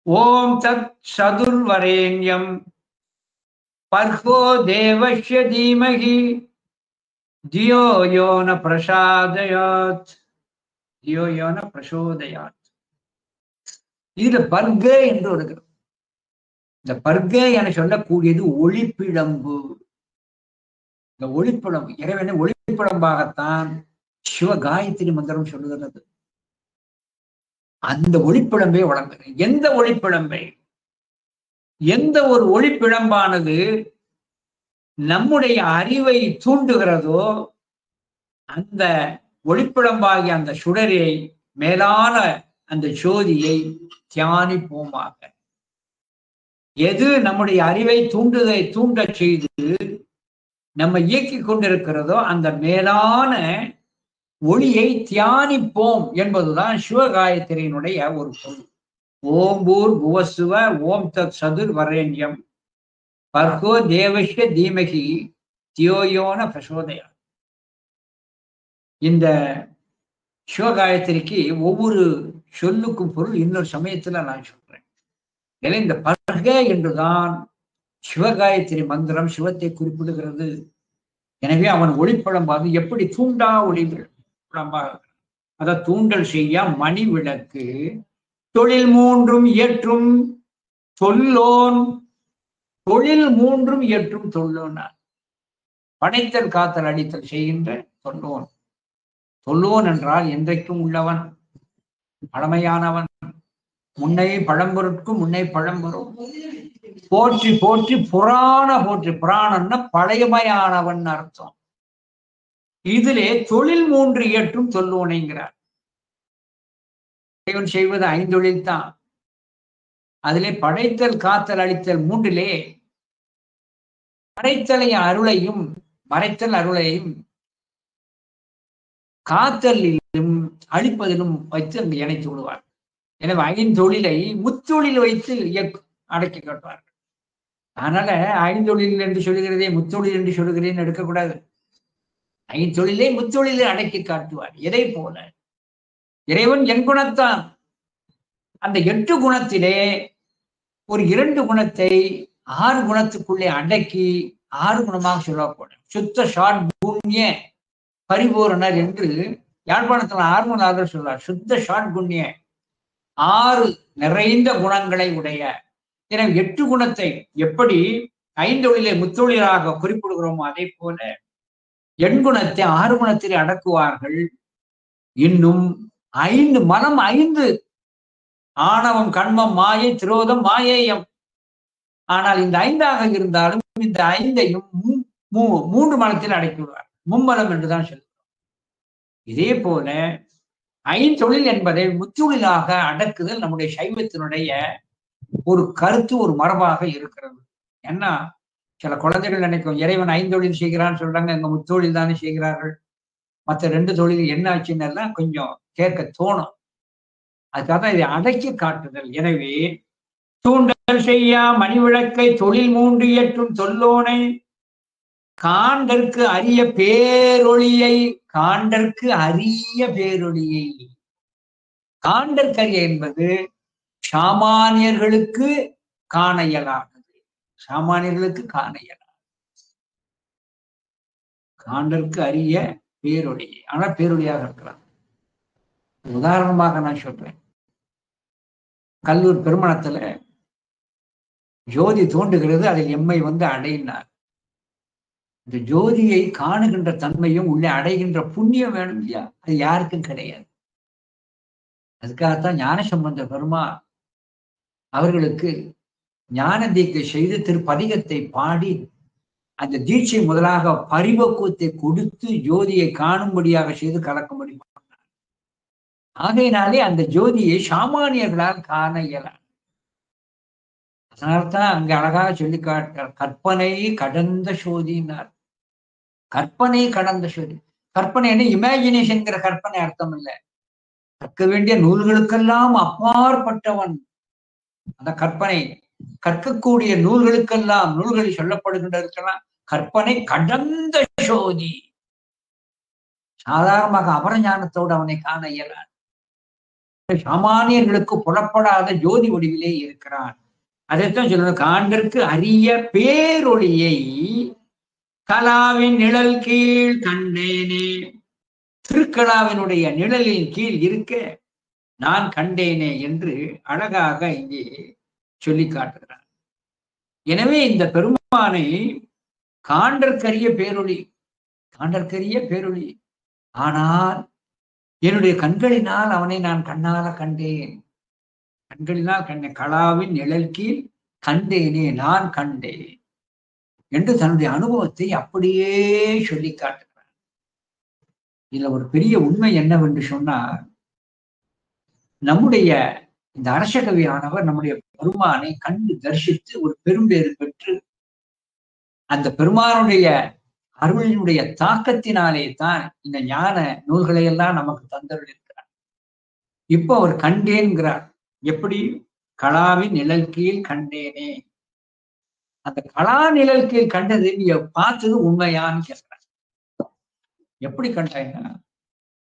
ஓம் தத் சதுர்வரேண்யம் பர்கோ தேவஸ்ய தீமகி தியோ யோன பிரசாதயாத். தியோ யோன பிரசோதயாத். இதுல பர்க என்று இருக்கிறது. இந்த பர்க என சொல்லக்கூடியது ஒளிப்பிழம்பு. இந்த ஒளிப்பிழம்பு இறைவனை ஒளிப்பிழம்பாகத்தான் சிவ காயத்ரி மந்திரம் சொல்லுகிறது. அந்த ஒளிப்பிழம்பை வழங்குகிறது. எந்த ஒளிப்பிழம்பை? எந்த ஒரு ஒளிப்பிழம்பானது நம்முடைய அறிவை தூண்டுகிறதோ அந்த ஒளிப்பிழம்பாகிய அந்த சுடரை, மேலான அந்த ஜோதியை தியானிப்போமாக. எது நம்முடைய அறிவை தூண்ட செய்து நம்ம இயக்கி கொண்டிருக்கிறதோ அந்த மேலான ஒளியை தியானிப்போம் என்பதுதான் சிவகாயத்திரியினுடைய ஒரு பொருள். ஓம் பூர் புவசுவ ஓம் தத் சதுர் வரேண்யம் பர்கோ தேவஸ்ய தீமகி தியோயோன பிரசோதயா. இந்த சிவகாயத்திரிக்கு ஒவ்வொரு சொல்லுக்கும் பொருள் இன்னொரு சமயத்துல நான் சொல்றேன். எனவே இந்த பர்க என்றுதான் சிவகாயத்திரி மந்திரம் சிவத்தை குறிப்பிடுகிறது. எனவே அவன் ஒளிப்பழம்பாது எப்படி தூண்டா ஒளிப்பழம்பாக, அத தூண்டல் செய்ய மணி விளக்கு தொழில் மூன்றும் இயற்றும் தொல்லோன். தொழில் மூன்றும் இயற்றும் தொல்லோனார். படைத்தல் காத்தல் அடித்தல் செய்கின்ற தொல்லோன். தொல்லோன் என்றால் என்றைக்கும் உள்ளவன், பழமையானவன், முன்னை பழம்பொருட்கும் முன்னை பழம்பொருள் போற்றி போற்றி புராண போற்றி. புராணம்னா பழையமையானவன் அர்த்தம். இதிலே தொழில் மூன்று இயற்றும் தொல்லோனைங்கிறார். இறைவன் செய்வது ஐந்தொழில் தான். அதிலே படைத்தல் காத்தல் அழித்தல் மூன்றிலே படைத்தலை அருளையும் மறைத்தல் அருளையும் காத்தலிலும் அழிப்பதிலும் வைத்து அங்கு இணைத்து விடுவார். எனவே ஐந்தொழிலை முத்தொழில் வைத்து அடக்கி காட்டுவார்கள். அதனால ஐந்தொழில் என்று சொல்லுகிறதே முத்தொழில் என்று சொல்லுகிறேன்னு எடுக்கக்கூடாது. ஐந்தொழிலே முத்தொழிலை அடக்கி காட்டுவார். எதை போல இறைவன் என் குணத்தான். அந்த 8 குணத்திலே ஒரு 2 குணத்தை 6 குணத்துக்குள்ளே அடக்கி 6 குணமாக சொல்லப்படும். சுத்த ஷாட் புண்ணிய பரிபூரணர் என்று யாழ்ப்பாணத்தில் ஆர்வனாளர் சொல்றார். சுத்த ஷாட் புண்ணிய 6 நிறைந்த குணங்களை உடைய. எனவே 8 குணத்தை எப்படி ஐந்தொழிலை முத்தொழிலாக குறிப்பிடுகிறோமோ அதே போல எண்குணத்தை 6 குணத்திலே அடக்குவார்கள். இன்னும் 5 மனம் 5 ஆணவம், கண்மம், மாயை, திரோதம், மாயேயம். ஆனால் இந்த 5ஆக இருந்தாலும் இந்த 5ஐயும் 3 மனத்தில் அடக்கிவிடுவார். மும்மலம் என்றுதான் சொல்லுவோம். இதே போல ஐந்தொழில் என்பதை முத்தொழிலாக அடக்குதல் நம்முடைய சைவத்தினுடைய ஒரு கருத்து, ஒரு மரபாக இருக்கிறது. ஏன்னா சில குழந்தைகள் நினைக்கும் இறைவன் 5 தொழில் செய்கிறான்னு சொல்றாங்க, எங்க முத்தொழில் தானே செய்கிறார்கள், மற்ற 2 தொழில் என்ன ஆச்சுன்னு எல்லாம் கொஞ்சம் கேட்க தோணும். அதுக்காக இதை அடக்கி காட்டுதல். எனவே தூண்டல் செய்யா மணிவிளக்கை தொழில் 3 இயற்றும் தொல்லோனை காண்டற்கு அரிய பேரொளியை, காண்டற்கு அரிய பேரொளியை. காண்டற்கரிய என்பது சாமானியர்களுக்கு காண இயலாதது. சாமானியர்களுக்கு காண இயலாது. காண்டற்கு அரிய பேரொளியை. ஆனா பேரொளியாக இருக்கலாம். உதாரணமாக நான் சொல்றேன். கல்லூர் பெருமணத்துல ஜோதி தோன்றுகிறது, அதில் எம்மை வந்து அடையினார். இந்த ஜோதியை காணுகின்ற தன்மையும் உள்ளே அடைகின்ற புண்ணியம் வேணும் இல்லையா? அது யாருக்கும் கிடையாது. அதுக்காகத்தான் ஞானசம்பந்த பெருமான் அவர்களுக்கு ஞான தீட்சை செய்து திருப்பதிகத்தை பாடி அந்த தீட்சை முதலாக பரிபக்குவத்தை கொடுத்து ஜோதியை காணும்படியாக செய்து கலக்கும்படி பண்ணார். ஆகையினாலே அந்த ஜோதியை சாமானியர்களால் காண இயலாது. அதனால்தான் அங்க அழகாக சொல்லி காட்டார், கற்பனை கடந்த சோதினார். கற்பனை கடந்த சோதி. கற்பனை என்ன? இமேஜினேஷன்கிற கற்பனை அர்த்தம் இல்லை. கற்க வேண்டிய நூல்களுக்கெல்லாம் அப்பாற்பட்டவன் அந்த கற்பனை. கற்கக்கூடிய நூல்களுக்கெல்லாம், நூல்களில் சொல்லப்படுகின்றதற்கெல்லாம் கற்பனை கடந்த சோதி. சாதாரணமாக அபரஞானத்தோடு அவனை காண இயலாது. சாமானியர்களுக்கு புலப்படாத ஜோதி வடிவிலே இருக்கிறான். அதைத்தான் சொல்லணும், காண்டற்கு அரிய பேரொளியை கலாவின் நிழல் கீழ் கண்டேனே. திருக்கலாவினுடைய நிழலின் கீழ் இருக்க நான் கண்டேனே என்று அழகாக இங்கே சொல்லி காட்டுகிறார். எனவே இந்த பெருமானை காண்டற்கரிய பேரொளி, காண்டற்கரிய பேரொளி. ஆனால் என்னுடைய கண்களினால் அவனை நான் கண்ணால கண்டேன். கண்களினால் கண்டேன். கலாவின் நிழல் கீழ் கண்டேனே, நான் கண்டேன் என்று தன்னுடைய அனுபவத்தை அப்படியே சொல்லி காட்டுகிறார். இதுல ஒரு பெரிய உண்மை என்னவென்று சொன்னார், நம்முடைய இந்த அரசகவியானவர் நம்முடைய பெருமானை கண்டு தரிசித்து ஒரு பெரும்பேறு பெற்று அந்த பெருமானுடைய அருளினுடைய தாக்கத்தினாலே தான் இந்த ஞான நூல்களை எல்லாம் நமக்கு தந்தருளிருக்கிறார். இப்போ அவர் கண்டேன்கிறார். எப்படி? கலாவின் நிழல் கீழ் கண்டேனே. அந்த கலா நிழல் கீழ் கண்டது நீ பார்த்தது உண்மையான்னு கேட்கிறார். எப்படி கண்டேன்னா,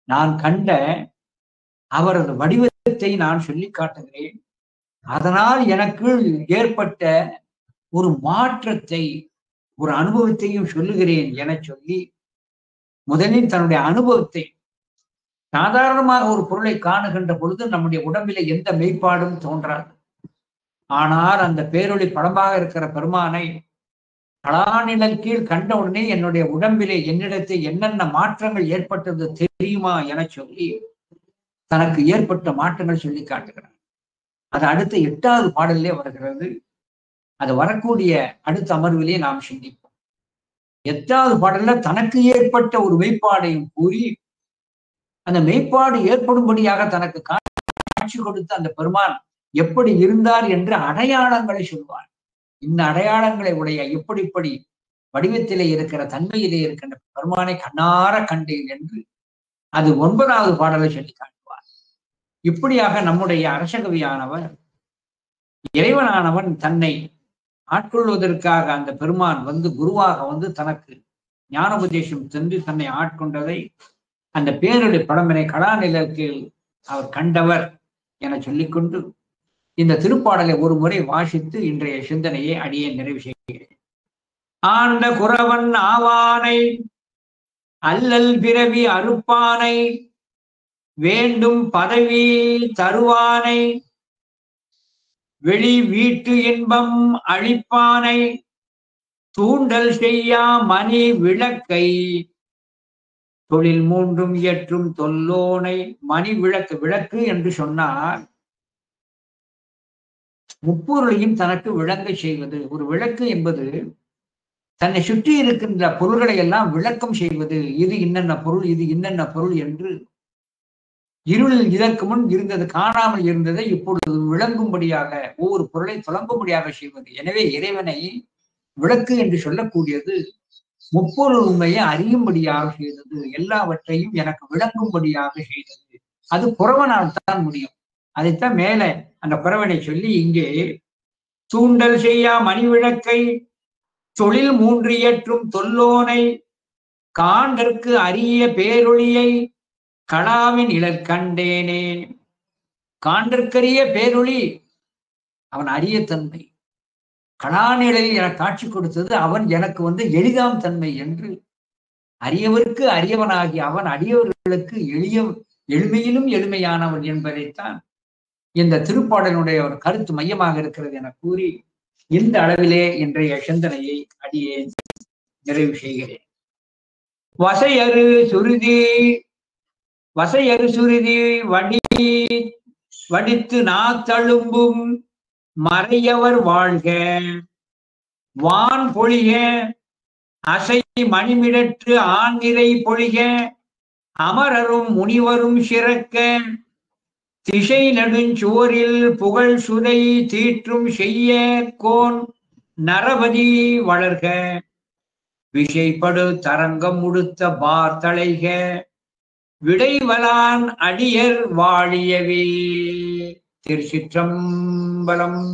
நான் கண்ட அவரது வடிவத்தை நான் சொல்லி காட்டுகிறேன். அதனால் எனக்கு ஏற்பட்ட ஒரு மாற்றத்தை, ஒரு அனுபவத்தையும் சொல்லுகிறேன் என சொல்லி முதலில் தன்னுடைய அனுபவத்தை, சாதாரணமாக ஒரு பொருளை காணுகின்ற பொழுது நம்முடைய உடம்பில எந்த மெய்ப்பாடும் தோன்றாது. ஆனால் அந்த பேரொளி படமாக இருக்கிற பெருமானை கலாநிழல் கீழ் கண்ட உடனே என்னுடைய உடம்பிலே என்னிடத்தை என்னென்ன மாற்றங்கள் ஏற்பட்டது தெரியுமா என சொல்லி தனக்கு ஏற்பட்ட மாற்றங்கள் சொல்லி காட்டுகிறார். அது அடுத்த 8வது பாடலிலே வருகிறது. அது வரக்கூடிய அடுத்த அமர்விலே நாம் சிந்திப்போம். 8வது பாடல்ல தனக்கு ஏற்பட்ட ஒரு மெய்ப்பாடையும் கூறி அந்த மெய்ப்பாடு ஏற்படும்படியாக தனக்கு காட்சி கொடுத்த அந்த பெருமான் எப்படி இருந்தார் என்று அடையாளங்களை சொல்வார். இந்த அடையாளங்களை உடைய இப்படி வடிவத்திலே இருக்கிற தன்மையிலே இருக்கின்ற பெருமானை கண்ணார கண்டேன் என்று அது 9வது பாடலை சொல்லி காட்டுவார். இப்படியாக நம்முடைய அரசகவியானவர், இறைவனானவன் தன்னை ஆட்கொள்வதற்காக அந்த பெருமான் வந்து குருவாக வந்து தனக்கு ஞானோபதேசம் சென்று தன்னை ஆட்கொண்டதை அந்த பேருடைய படம்பினை கலாநிலத்தில் அவர் கண்டவர் என சொல்லிக்கொண்டு இந்த திருப்பாடலை ஒரு முறை வாசித்து இன்றைய சிந்தனையை அடியே நிறைவு செய்கிறேன். ஆண்ட குறவன் ஆவானை அல்லல் பிறவி அறுப்பானை வேண்டும் பதவி தருவானை வெளி வீட்டு இன்பம் அழிப்பானை தூண்டல் செய்யா மணி விளக்கை தொழில் மூன்றும் இயற்றும் தொல்லோனை. மணி விளக்கு, விளக்கு என்று சொன்னால் முப்பொருளையும் தனக்கு விளங்க செய்வது. ஒரு விளக்கு என்பது தன்னை சுற்றி இருக்கின்ற பொருள்களை எல்லாம் விளக்கம் செய்வது. இது இன்னென்ன பொருள், இது இன்னென்ன பொருள் என்று இருளில் இதற்கு முன் இருந்தது, காணாமல் இருந்ததை இப்பொழுது விளங்கும்படியாக, ஒவ்வொரு பொருளை தொடங்கும்படியாக செய்வது. எனவே இறைவனை விளக்கு என்று சொல்லக்கூடியது முப்பொருள் உண்மையை அறியும்படியாக செய்தது, எல்லாவற்றையும் எனக்கு விளங்கும்படியாக செய்தது. அது புறவனால் தான் முடியும். அதைத்தான் மேல அந்த புறவனை சொல்லி இங்கே தூண்டல் செய்யா மணி விளக்கை தொழில் மூன்று இயற்றும் தொல்லோனை காண்டற்கு அரிய பேரொளியை கடாவின் இழற்கண்டேனே. காண்டற்கரிய பேரொளி அவன் அரிய தன்மை, கடாநிலையில் எனக்கு காட்சி கொடுத்தது அவன் எனக்கு வந்து எளிதாம் தன்மை என்று அரியவருக்கு அரியவனாகி அவன் அடியவர்களுக்கு எளிமையிலும் எளிமையானவன் என்பதைத்தான் இந்த திருப்பாடலுடைய ஒரு கருத்து மையமாக இருக்கிறது என கூறி இந்த அளவிலே இன்றைய சிந்தனையை அடியே நிறைவு செய்கிறேன். வசையறு சுருதி வடித்து நாத்தழும்பும் மறையவர் வாழ்க வான் பொழிக அசை மணிமிடற்று ஆண்நிறை பொழிக அமரரும் முனிவரும் சிறக்க திசை நெடுஞ்சுவரில் புகழ் சுதை தீற்றும் செய்ய கோன் நரபதி வளர்க விஷைப்படு தரங்கம் உடுத்த பார்த்தளைக விடைவலான் அடியர் வாழியவே. திருச்சிற்றம்பலம்.